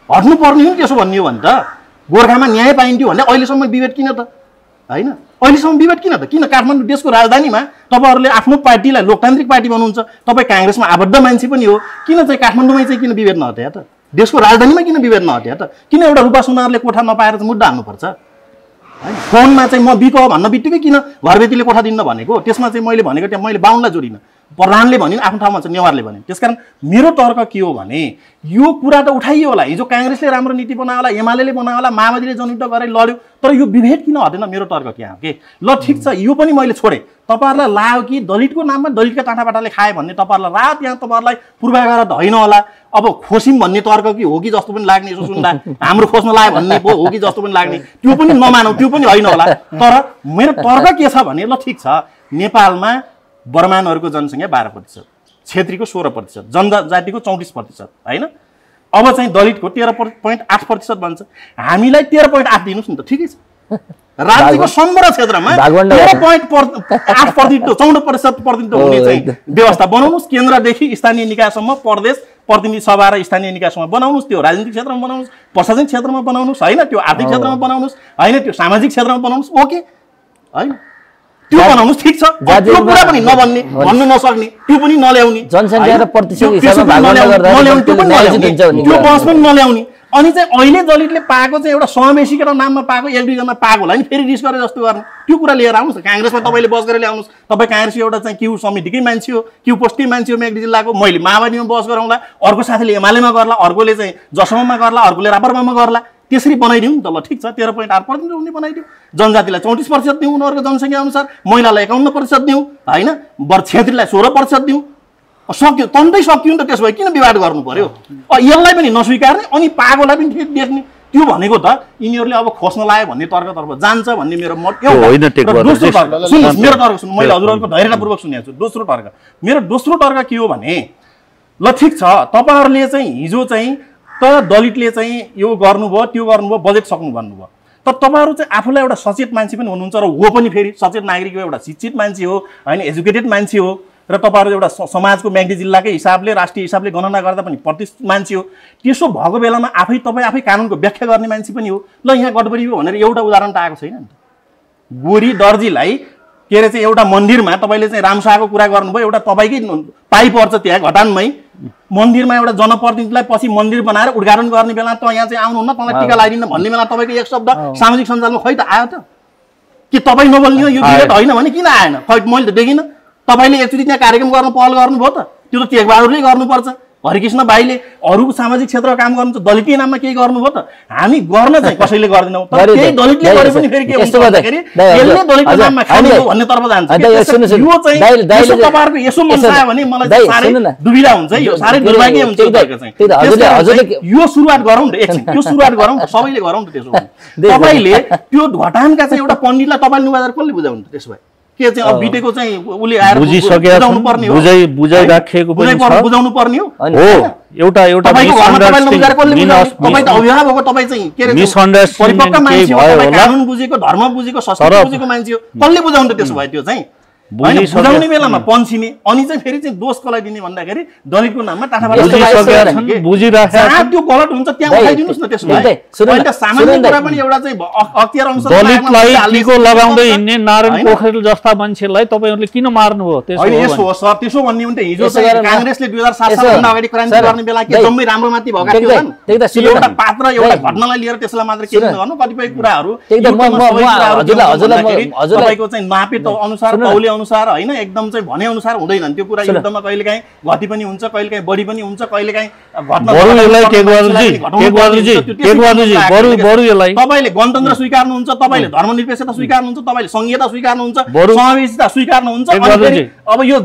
हट्नु पर्ने हो नि त्यसो भन्ने हो भने त। गोर्खामा न्याय पाइन्थ्यो भने अहिलेसम्म विभेद किन त? होइन, अहिलेसम्म विभेद किन त? किन काठमाडौँ देशको राजधानीमा तपाईँहरूले आफ्नो पार्टीलाई लोकतान्त्रिक पार्टी बनाउनुहुन्छ, तपाईँ काङ्ग्रेसमा आबद्ध मान्छे पनि हो, किन चाहिँ काठमाडौँमै चाहिँ किन विभेद नहट्या त? देशको राजधानीमा किन विभेद नहट्या त? किन एउटा रूपा सुनारले कोठा नपाएर चाहिँ मुद्दा हाल्नुपर्छ? होइन, फोनमा चाहिँ म बिक भन्न बित्तिकै किन घरबेटीले कोठा दिन्न भनेको? त्यसमा चाहिँ मैले भनेको त्यहाँ मैले बाहुनलाई जोडिनँ, प्रधानले भनिन्, आफ्नो ठाउँमा चाहिँ नेवारले भनिन्। त्यसकारण मेरो तर्क के हो भने यो कुरा त उठाइयो होला, हिजो काङ्ग्रेसले राम्रो नीति बनायो होला, एमाले बनायो होला, माओवादीले जनयुद्ध गरेर लड्यो, तर यो विभेद किन हटेन? मेरो तर्क के हो कि ल ठिक छ, यो पनि मैले छोडेँ। तपाईँहरूलाई लाग्यो कि दलितको नाममा दलितका टाँटाबाटाले खाए भन्ने तपाईँहरूलाई रात यहाँ तपाईँहरूलाई पूर्वाग्रह त होइन होला। अब खोसिम भन्ने तर्क कि हो कि जस्तो पनि लाग्ने, यसो सुन्दा हाम्रो खोज्न लाग्यो भन्ने पो हो कि जस्तो पनि लाग्ने, त्यो पनि नमानौ, त्यो पनि होइन होला। तर मेरो तर्क के छ भने ल ठिक छ, नेपालमा बर्मानहरूको जनसङ्ख्या 12%, क्षेत्रीको 16%, जनजातिको 34%, होइन? अब चाहिँ दलितको 13.8% भन्छ। हामीलाई 13.8 दिनुहोस् न त, ठिकै छ। राज्यको सम्पूर्ण क्षेत्रमा 13.8% हुने चाहिँ व्यवस्था बनाउनुहोस्। केन्द्रदेखि स्थानीय निकायसम्म, प्रदेश प्रतिनिधि सभा र स्थानीय निकायसम्म बनाउनुहोस्। त्यो राजनीतिक क्षेत्रमा बनाउनुहोस्, प्रशासनिक क्षेत्रमा बनाउनुहोस्, होइन? त्यो आर्थिक क्षेत्रमा बनाउनुहोस्, होइन? त्यो सामाजिक क्षेत्रमा बनाउनुहोस्, ओके, होइन? त्यो बनाउनुहोस्, ठिक छ। त्यो कुरा पनि नबन्ने, भन्नु नसक्ने, त्यो पनि नल्याउने, जनसङ्ख्या र प्रतिशत हिसाबमा नल्याउने, त्यो बस पनि नल्याउने। अनि चाहिँ अहिले दलितले पाएको चाहिँ एउटा समावेशीकरण नाममा पाएको 1-2 जना पाएको होला नि, फेरि रिस गरे जस्तो गर्ने, त्यो कुरा लिएर आउनुहोस्। काङ्ग्रेसमा तपाईँले बस गरेर ल्याउनुहोस्। तपाईँ काङ्ग्रेसको एउटा चाहिँ क्यु समितिकै मान्छे हो, क्यु पोस्टकै मान्छे हो मेगडी जिल्लाको। मैले माओवादीमा बस गराउँला, अर्को साथीले एमालेमा गर्ला, अर्कोले चाहिँ जसमामा गर्ला, अर्कोले रापरमामा गर्ला, त्यसरी बनाइदिउँ नि त। ल ठिक छ, 13.8% हुने बनाइदिउँ। जनजातिलाई 34% दिउँ उनीहरूको जनसङ्ख्या अनुसार, महिलालाई 51% दिउँ, होइन? क्षेत्रीलाई 16% दिउँ। सक्यो, तन्दै सक्यो नि त। त्यसो भए किन विवाद गर्नु पर्यो? यसलाई पनि नस्वीकार्ने, अनि पाएकोलाई पनि ठिक देख्ने, त्यो भनेको त यिनीहरूले अब खोज्न लाग्यो भन्ने तर्कतर्फ जान्छ भन्ने मेरो मत एउटा। दोस्रो तर्क सुन्नुहोस्, मेरो तर्क सुन्नु, मैले हजुरहरूको धैर्यतापूर्वक सुनेको छु। दोस्रो तर्क, मेरो दोस्रो तर्क के हो भने ल ठिक छ, तपाईँहरूले चाहिँ हिजो चाहिँ त दलितले चाहिँ यो गर्नुभयो, त्यो गर्नुभयो, बजेट सक्नु भन्नुभयो, तर तपाईँहरू चाहिँ आफूलाई एउटा सचेत मान्छे पनि हुनुहुन्छ र हो पनि, फेरि सचेत नागरिक हो, एउटा शिक्षित मान्छे हो, होइन? एजुकेटेड मान्छे हो, र तपाईँहरू एउटा समाजको मेगडी जिल्लाकै हिसाबले, राष्ट्रिय हिसाबले गणना गर्दा पनि प्रतिष्ठित मान्छे हो। त्यसो भएको बेलामा तपाईँ आफै कानुनको व्याख्या गर्ने मान्छे पनि हो। ल यहाँ गडबडी हो भनेर एउटा उदाहरण त आएको छैन नि त। गोरी दर्जीलाई के अरे चाहिँ एउटा मन्दिरमा तपाईँले चाहिँ रामशाहको कुरा गर्नुभयो, एउटा तपाईँकै पाइ पर्छ त्यहाँ घटानमै मन्दिरमा एउटा जनप्रतिनिधिलाई पछि मन्दिर बनाएर उद्घाटन गर्ने बेला त यहाँ चाहिँ आउनुहुन्न, तँलाई टिका लगाइदिनु भन्ने बेला तपाईँको एक शब्द सामाजिक सञ्जालमा खै त आयो त? कि तपाईँ नबोल्ने हो यो विरोध होइन भने किन आएन? खै मैले त देखिनँ। तपाईँले एकचोटि त्यहाँ कार्यक्रम गर्न पहल गर्नुभयो त, त्यो त टेकबहादुरले गर्नुपर्छ। हरिकृष्ण भाइले अरू सामाजिक क्षेत्रमा काम गर्नुहुन्छ, दलितीय नाममा केही गर्नुभयो त? हामी गर्न चाहिँ कसैले गर्दैनौँ, तर केही दलितले गरे पनि फेरि के हुन्छ भन्दाखेरि यसले दलितको नाममा खाने हो भन्ने तर्फ जान्छ। यो चाहिँ यसो तपाईँहरूको यसो मन आयो भने मलाई साह्रै दुविधा हुन्छ, यो साह्रै दुर्भाग्य हुन्छ। यो सुरुवात गरौँ न, एकछिन यो सुरुवात गरौँ, सबैले गरौँ त। त्यसो भने तपाईँले त्यो घटानका चाहिँ एउटा पण्डितलाई तपाईँले नुहाएर कसले बुझाउनु त? त्यसो भए के चाहिँ अब बिटेको चाहिँ उसले आएर बुझाउनु पर्ने हो, बुझाइराखेको पनि छ, बुझाउनु पर्ने हो। एउटा तपाईको घरमा तपाईले नबुझाएर कसले बुझाउने? तपाई त अभिभावक हो, तपाई चाहिँ के रे परिपक्व मान्छे हो, तपाई कानुन बुझेको, धर्म बुझेको, संस्कृति बुझेको मान्छे हो, कसले बुझाउनु त? त्यसो भए त्यो चाहिँ बुझाउने बेलामा पन्सिने अनि चाहिँ फेरि चाहिँ दोष कसलाई दिने भन्दाखेरि दलितको नाममा टाठाबाट त्यो गलत हुन्छ त्यहाँ उठाइदिनुस् न। त्यसो भए सामान्य कुरा पनि एउटा चाहिँ अख्तियार अनुसार दलितलाई टिको लगाउँदै हिँड्ने नारायण पोखरेल जस्ता मान्छेलाई तपाईहरुले किन मार्नुभयो? यसो हो सर, त्यसो भन्ने भने हिजो चाहिँ कांग्रेसले 2007 सालभन्दा अगाडि क्रान्ति गर्ने बेला के जम्मै राम्रो माथि भएका थियो एउटा पात्र एउटा घटनालाई लिएर त्यसलाई मात्र के गर्नु कतिपय कुराहरू हजुरलाई चाहिँ नापे अनुसार तौले अनुसार हैन एकदम चाहिँ भने अनुसार हुँदैन त्यो कुरा। युद्धमा कहिलेकाहीँ घटी पनि हुन्छ, कहिलेकाहीँ बढी पनि हुन्छ, कहिलेकाहीँ घटना तपाईले गणतन्त्र स्वीकार्नुहुन्छ, तपाईले धर्मनिरपेक्षता स्वीकार्नुहुन्छ, तपाईले संघीयता स्वीकार्नुहुन्छ, समावेशिता स्वीकार्नुहुन्छ। अब यो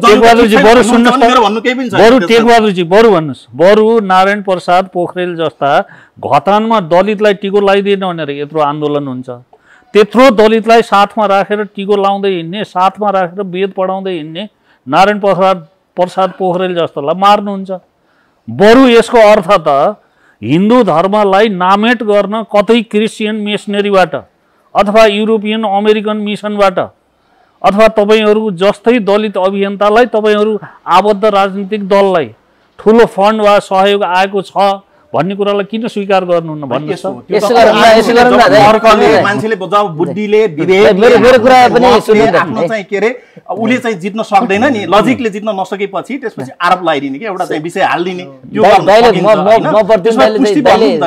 बरु भन्नुस् बरु नारायण प्रसाद पोखरेल जस्ता घतानमा दलितलाई टिको लगाइदिएन भनेर यत्रो आन्दोलन हुन्छ, त्यत्रो दलितलाई साथमा राखेर टिको लाउँदै हिँड्ने, साथमा राखेर वेद पढाउँदै हिँड्ने नारायण प्रसाद पोखरेल जस्तालाई मार्नुहुन्छ। बरु यसको अर्थ त हिन्दू धर्मलाई नामेट गर्न कतै क्रिस्चियन मिसनरीबाट अथवा युरोपियन अमेरिकन मिसनबाट अथवा तपाईहरु जस्तै दलित अभियन्तालाई तपाईहरु आबद्ध राजनीतिक दललाई ठूलो फन्ड वा सहयोग आएको छ भन्ने कुरालाई किन स्वीकार गर्नुहुन्न भन्नुस्? मान्छेले जब बुद्धिले विवेक आफ्नो चाहिँ के रे उले चाहिँ जित्न सक्दैन नि, लजिकले जित्न नसकेपछि त्यसपछि आरोप लगाइदिने कि एउटा चाहिँ विषय हाल्दिने त्यो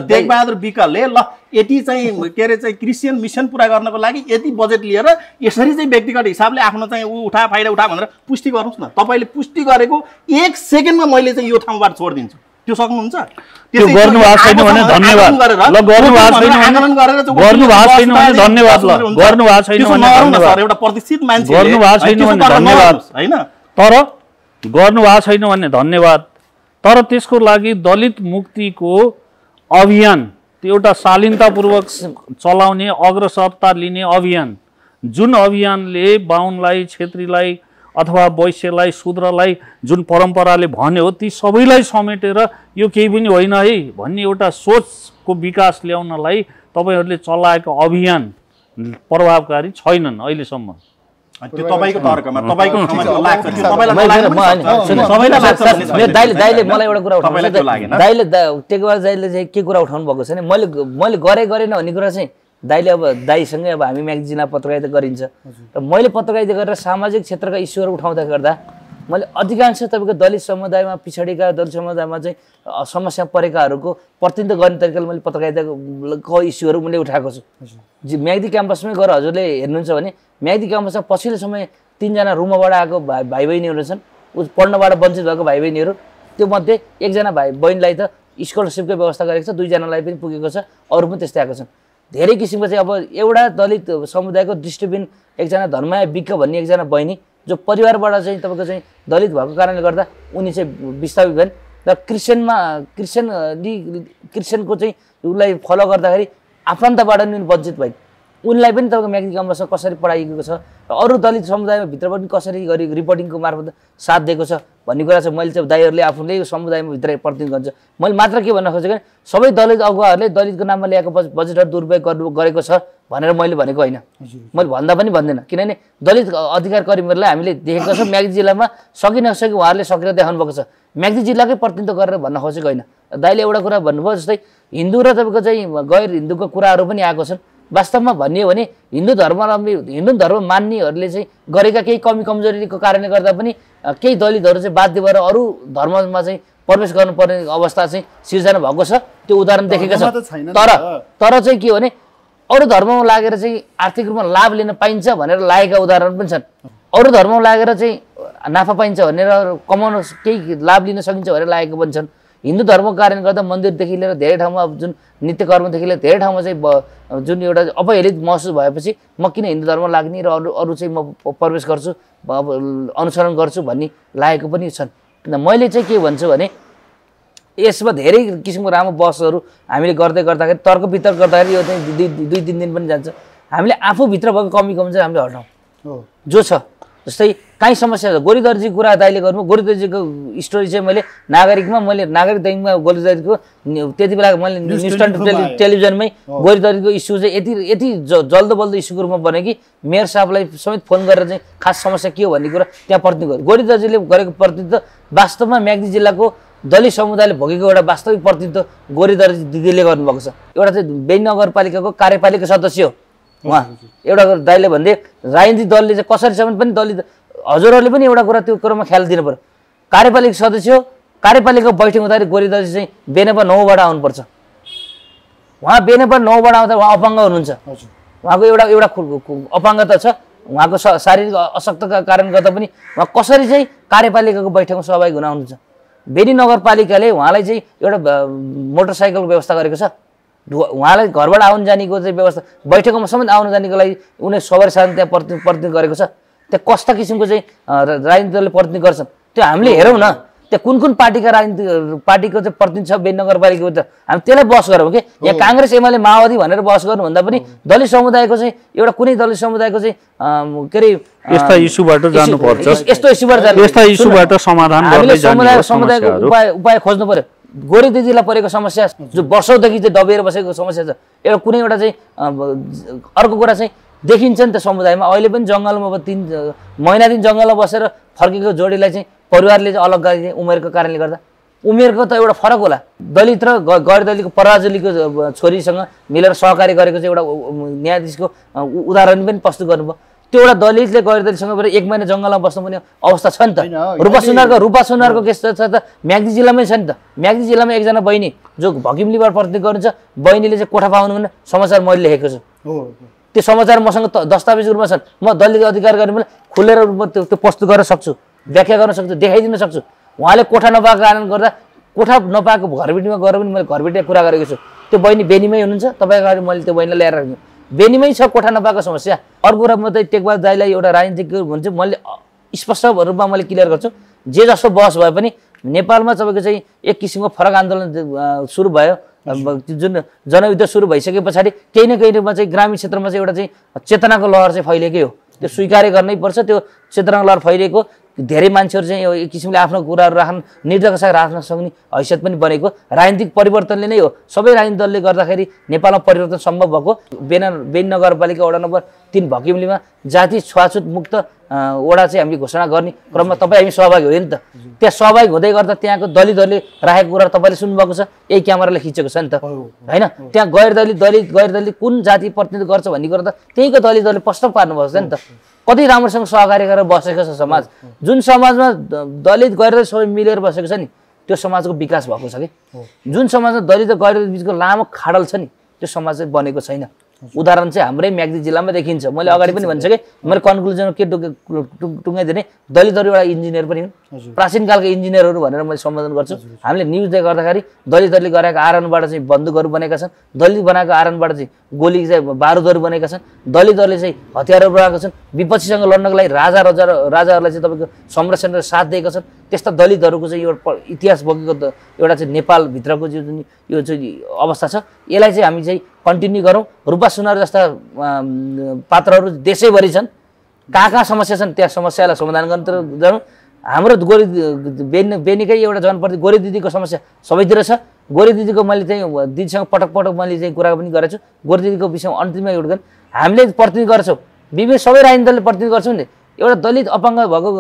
टेकबहादुर विकलले ल यति चाहिँ के रे चाहिँ क्रिस्चियन मिसन पुरा गर्नको लागि यति बजेट लिएर यसरी चाहिँ व्यक्तिगत हिसाबले आफ्नो चाहिँ उठा फाइदा उठा भनेर पुष्टि गर्नुस् न। तपाईले पुष्टि गरेको 1 सेकेन्डमा मैले चाहिँ यो ठाउँबाट छोड्दिन्छु, त्यो सक्नुहुन्छ? त्यो गर्नु भएको छैन भने धन्यवाद। ल गर्नु भएको छैन भने धन्यवाद। ल गर्नु भएको छैन भने धन्यवाद। एउटा प्रतिष्ठित मान्छे गर्नु भएको छैन भने धन्यवाद हैन, तर गर्नु भएको छैन भने धन्यवाद। तर त्यसको लागि दलित मुक्तिको अभियान त्यो एउटा शालीनतापूर्वक चलाउने अग्रसरता लिने अभियान, जुन अभियानले बाहुनलाई, क्षेत्रीलाई अथवा वैश्यलाई, शूद्रलाई जुन परम्पराले भन्यो ती सबैलाई समेटेर यो केही पनि होइन है भन्ने एउटा सोचको विकास ल्याउनलाई तपाईहरुले चलाएको अभियान प्रभावकारी छैनन् अहिलेसम्म। त्यो तपाईको तर्कमा तपाईको ठाउँमा लाग्छ, त्यो सबैलाई दाइले मलाई एउटा कुरा उठाउनु दाइले टेकवाल दाइले चाहिँ के कुरा उठाउनु भएको छैन, मैले गरेन भन्ने कुरा चाहिँ दाइले अब दाइसँगै अब हामी म्यागजिनमा पत्रकारिता गरिन्छ र मैले पत्रकारिता गरेर सामाजिक क्षेत्रका इस्युहरू उठाउँदा गर्दा मैले अधिकांश तपाईको दलित समुदायमा पिछडिएका दलित समुदायमा चाहिँ समस्या परेकाहरूको प्रतिनिधित्व गर्ने तरिकाले मैले पत्रकारिताको इस्युहरू मैले उठाएको छु। म्याग्दी क्याम्पसमै गएर हजुरले हेर्नुहुन्छ भने म्याग्दी क्याम्पसमा पछिल्लो समय 3 जना रुमबाट आएको भाइ बहिनीहरू छन्, पढ्नबाट वञ्चित भएको भाइ बहिनीहरू, त्यो मध्ये 1 जना भाइ बहिनीलाई त स्कलरसिपको व्यवस्था गरेको छ, 2 जनालाई पनि पुगेको छ, अरू पनि त्यस्तै आएको छन्। धेरै किसिमको चाहिँ अब एउटा दलित समुदायको दृष्टिबिन एकजना धर्मया विक्क भन्ने एकजना बहिनी जो परिवारबाट चाहिँ तपाईको चाहिँ दलित भएको कारणले गर्दा उनी चाहिँ विस्थापित भइन् र क्रिस्चियनको चाहिँ उसलाई फलो गर्दाखेरि आफन्तबाट नि वञ्चित भइन्। उनलाई पनि तपाईको म्याग्दी क्याम्पसमा कसरी पढाइएको छ र अरू दलित समुदायमा भित्र पनि कसरी गरी रिपोर्टिङको मार्फत साथ दिएको छ भन्ने कुरा चाहिँ मैले चाहिँ दाइहरूले आफूले समुदायमा भित्र प्रतिनिधित्व गर्छ। मैले मात्र के भन्न खोजेको सबै दलित अगुवाहरूले दलितको नाममा ल्याएको बजेटहरू दुरुपयोग गरेको छ भनेर मैले भनेको होइन, मैले भन्दा पनि भन्दैन, किनभने दलित अधिकार कर्मीहरूलाई हामीले देखेको छ म्याग्दी जिल्लामा सकि नसकि उहाँहरूले सकेर देखाउनु भएको छ, म्याग्दी जिल्लाकै प्रतिनिधित्व गरेर भन्न खोजेको होइन। दाइले एउटा कुरा भन्नुभयो जस्तै हिन्दू र तपाईँको चाहिँ गैर हिन्दूको कुराहरू पनि आएको छन्। वास्तवमा भन्ने हो भने हिन्दू धर्म मान्नेहरूले चाहिँ गरेका केही कमी कमजोरीको कारणले गर्दा पनि केही दलितहरू चाहिँ बाध्य भएर अरू धर्ममा चाहिँ प्रवेश गर्नुपर्ने अवस्था चाहिँ सिर्जना भएको छ, त्यो उदाहरण देखेका छ। तर चाहिँ के हो भने अरू धर्ममा लागेर चाहिँ आर्थिक रूपमा लाभ लिन पाइन्छ भनेर लागेका उदाहरण पनि छन्। अरू धर्ममा लागेर चाहिँ नाफा पाइन्छ भनेर कमाउन केही लाभ लिन सकिन्छ भनेर लागेको पनि छन्। हिन्दू धर्मको कारणले गर्दा मन्दिरदेखि लिएर धेरै ठाउँमा जुन नित्य कर्मदेखि लिएर धेरै ठाउँमा चाहिँ जुन एउटा अपहेलित महसुस भएपछि म किन हिन्दू धर्म लाग्ने र अरू चाहिँ म प्रवेश गर्छु अनुसरण गर्छु भन्ने लागेको पनि छन्। मैले चाहिँ के भन्छु भने यसमा धेरै किसिमको राम्रो बहसहरू हामीले गर्दाखेरि तर्क वितर्क गर्दाखेरि यो चाहिँ 2-3 दिन पनि जान्छ। हामीले आफूभित्र भएको कमी कमजोरी हामीले हटाउँ जो छ जस्तै काहीँ समस्या छ गोरीदर्जीको कुरा दाइले गर्नु गोरीदर्जीको स्टोरी चाहिँ मैले नागरिक दैनिकमा गोरीदर्जीको त्यति बेला मैले न्युज टेलिभिजनमै गोरीदर्जीको इस्यु चाहिँ यति जल्दो बल्दो इस्युको रूपमा बन्यो कि मेयर साहबलाई समेत फोन गरेर चाहिँ खास समस्या के हो भन्ने कुरा त्यहाँ प्रतिनिधित्व गर्यो। गोरीदर्जीले गरेको प्रतिनिधित्व वास्तवमा म्याग्दी जिल्लाको दलित समुदायले भोगेको एउटा वास्तविक प्रतिनिधित्व गोरीदर्जी दिदीले गर्नुभएको छ। एउटा चाहिँ बेनी नगरपालिकाको कार्यपालिका सदस्य हो उहाँ। एउटा दाइले भन्दै राजनीतिक दलले चाहिँ कसरीसम्म पनि दलित हजुरहरूले पनि एउटा कुरा त्यो कुरामा ख्याल दिनु पर्यो। कार्यपालिका सदस्य हो, कार्यपालिका बैठक हुँदाखेरि गोरीदर्जी चाहिँ बेनेपा 9बाट आउनुपर्छ। उहाँ बेनेपा 9बाट आउँदा उहाँ अपाङ्ग हुनुहुन्छ। उहाँको एउटा अपाङ्गता छ, उहाँको शारीरिक अशक्तका कारणले गर्दा पनि उहाँ कसरी चाहिँ कार्यपालिकाको बैठकमा सहभागी हुन आउनुहुन्छ। बेनी नगरपालिकाले उहाँलाई चाहिँ एउटा मोटरसाइकलको व्यवस्था गरेको छ। उहाँलाई घरबाट आउन जानेको चाहिँ व्यवस्था बैठकमा समेत आउन जानेको लागि उनीहरूले सवारी साधन त्यहाँ प्रतिनिधित्व गरेको छ। त्यहाँ कस्ता किसिमको चाहिँ राजनीतिक दलले प्रतिनिधित्व गर्छन् त्यो हामीले हेरौँ न। त्यहाँ कुन पार्टीका पार्टीको चाहिँ प्रतिनिधि छ बेनी नगरपालिकाको त हामी त्यसलाई बहस गरौँ कि यहाँ काङ्ग्रेस एमाले माओवादी भनेर बहस गर्नुभन्दा पनि दलित समुदायको चाहिँ एउटा कुनै दलित समुदायको चाहिँ के अरे यस्ता इस्युबाट जानुपर्छ, यस्तो इस्युबाट समाधान गर्ने समुदायको उपाय खोज्नु पर्यो। गोरी दिदीलाई परेको समस्या जो वर्षौँदेखि चाहिँ दबिएर बसेको समस्या छ, एउटा कुनै एउटा चाहिँ अर्को कुरा चाहिँ देखिन्छ नि त समुदायमा। अहिले पनि जङ्गलमा अब 3 महिना दिन जङ्गलमा बसेर फर्केको जोडीलाई चाहिँ परिवारले चाहिँ अलग गरिदिने उमेरको कारणले गर्दा। उमेरको त एउटा फरक होला। दलित र गैर दलितको पराजुलीको छोरीसँग मिलेर सहकारी गरेको चाहिँ एउटा न्यायाधीशको उदाहरण पनि प्रस्तुत गर्नुभयो। त्यो एउटा दलितले गैर दलितसँग गएर 1 महिना जङ्गलमा बस्नुपर्ने अवस्था छ नि त। रूपा सुनारको केस छ त म्याग्दी जिल्लामै छ नि त। म्याग्दी जिल्लामा एकजना बहिनी जो भकिमलीबाट प्रतिनिधित्व गर्नुहुन्छ, बहिनीले चाहिँ कोठा पाउनु भने समाचार मैले लेखेको छु। त्यो समाचार मसँग दस्तावेज रूपमा छन्। म दलित अधिकार गर्ने बेला खुलेर रूपमा त्यो प्रस्तुत गर्न सक्छु, व्याख्या गर्न सक्छु, देखाइदिन सक्छु। उहाँले कोठा नपाएको कारण गर्दा कोठा नपाएको घरबेटीमा गएर पनि मैले घरबेटीमा कुरा गरेको छु। त्यो बहिनी बेनीमै हुनुहुन्छ, तपाईँको अगाडि मैले त्यो बहिनीलाई ल्याएर राख्छु। बेनीमै छ कोठा नपाएको समस्या। अर्को कुरा म चाहिँ टेकबहादुर दाइलाई एउटा राजनीतिक भन्छ मैले स्पष्ट रूपमा मैले क्लियर गर्छु। जे जस्तो बहस भए पनि नेपालमा तपाईँको चाहिँ एक किसिमको फरक आन्दोलन सुरु भयो। जुन जनयुद्ध सुरु भइसके पछाडि केही न केही रूपमा चाहिँ ग्रामीण क्षेत्रमा चाहिँ एउटा चाहिँ चेतनाको लहर चाहिँ फैलिएकै हो। त्यो स्वीकार गर्नै पर्छ। त्यो चेतनाको लहर फैलिएको धेरै मान्छेहरू चाहिँ एक किसिमले आफ्नो कुराहरू राख्न निर्धक्क राख्न सक्ने हैसियत पनि बनेको राजनीतिक परिवर्तनले नै हो। सबै राजनीतिक दलले गर्दाखेरि नेपालमा परिवर्तन सम्भव भएको। बेनी नगरपालिका वडा नम्बर 3 भकिमलीमा जाति छुवाछुत मुक्त वडा चाहिँ हामीले घोषणा गर्ने क्रममा तपाईँ हामी सहभागी हो नि त। त्यहाँ सहभागी हुँदै गर्दा त्यहाँको दलितहरूले राखेको कुरा तपाईँले सुन्नुभएको छ, यही क्यामेराले खिचेको छ नि त होइन। त्यहाँ गैर दलित कुन जाति प्रतिनिधित्व गर्छ भन्ने कुरा त त्यहीँको दलितहरूले प्रश्न पार्नुभएको छ नि त। कति राम्रोसँग सहकारी गरेर बसेको छ समाज। जुन समाजमा दलित गैर दलित सबै मिलेर बसेको छ नि त्यो समाजको विकास भएको छ कि। जुन समाजमा दलित र गैर दलित बिचको लामो खाडल छ नि त्यो समाज चाहिँ बनेको छैन। उदाहरण चाहिँ हाम्रै म्याग्दी जिल्लामा देखिन्छ। मैले अगाडि पनि भनिसकेँ, मैले कन्क्लुजनमा के टुङ्गाइदिने दलितहरू एउटा इन्जिनियर पनि हुन्, प्राचीन कालको इन्जिनियरहरू भनेर मैले सम्बोधन गर्छु। हामीले न्युजले गर्दाखेरि दलितहरूले गरेको आयरनबाट चाहिँ बन्दुकहरू बनेका छन्, दलित बनाएको आयरनबाट चाहिँ गोली चाहिँ बारुदहरू बनेका छन्, दलितहरूले चाहिँ हतियारहरू बनाएका छन्, विपक्षीसँग लड्नको लागि राजाहरूलाई चाहिँ तपाईँको संरक्षण र साथ दिएका छन्। त्यस्ता दलितहरूको चाहिँ एउटा इतिहास बोकेको एउटा चाहिँ नेपालभित्रको जुन यो चाहिँ अवस्था छ यसलाई चाहिँ हामी चाहिँ कन्टिन्यू गरौँ। रूपा सुनार जस्ता पात्रहरू देशैभरि छन्। कहाँ समस्या छन् त्यहाँ समस्यालाई समाधान गर्न जाउँ। हाम्रो बेनीकै एउटा जनप्रति गोरी दिदीको समस्या सबैतिर छ। गोरी दिदीको मैले चाहिँ दिदीसँग पटक मैले चाहिँ कुरा पनि गरेको छु। गोरी दिदीको विषयमा अन्तिममा एउटा हामीले प्रतिनिधि गर्छौँ, विभिन्न सबै राजनीतिक दलले प्रतिनिधि गर्छौँ नि। एउटा दलित अपाङ्ग भएको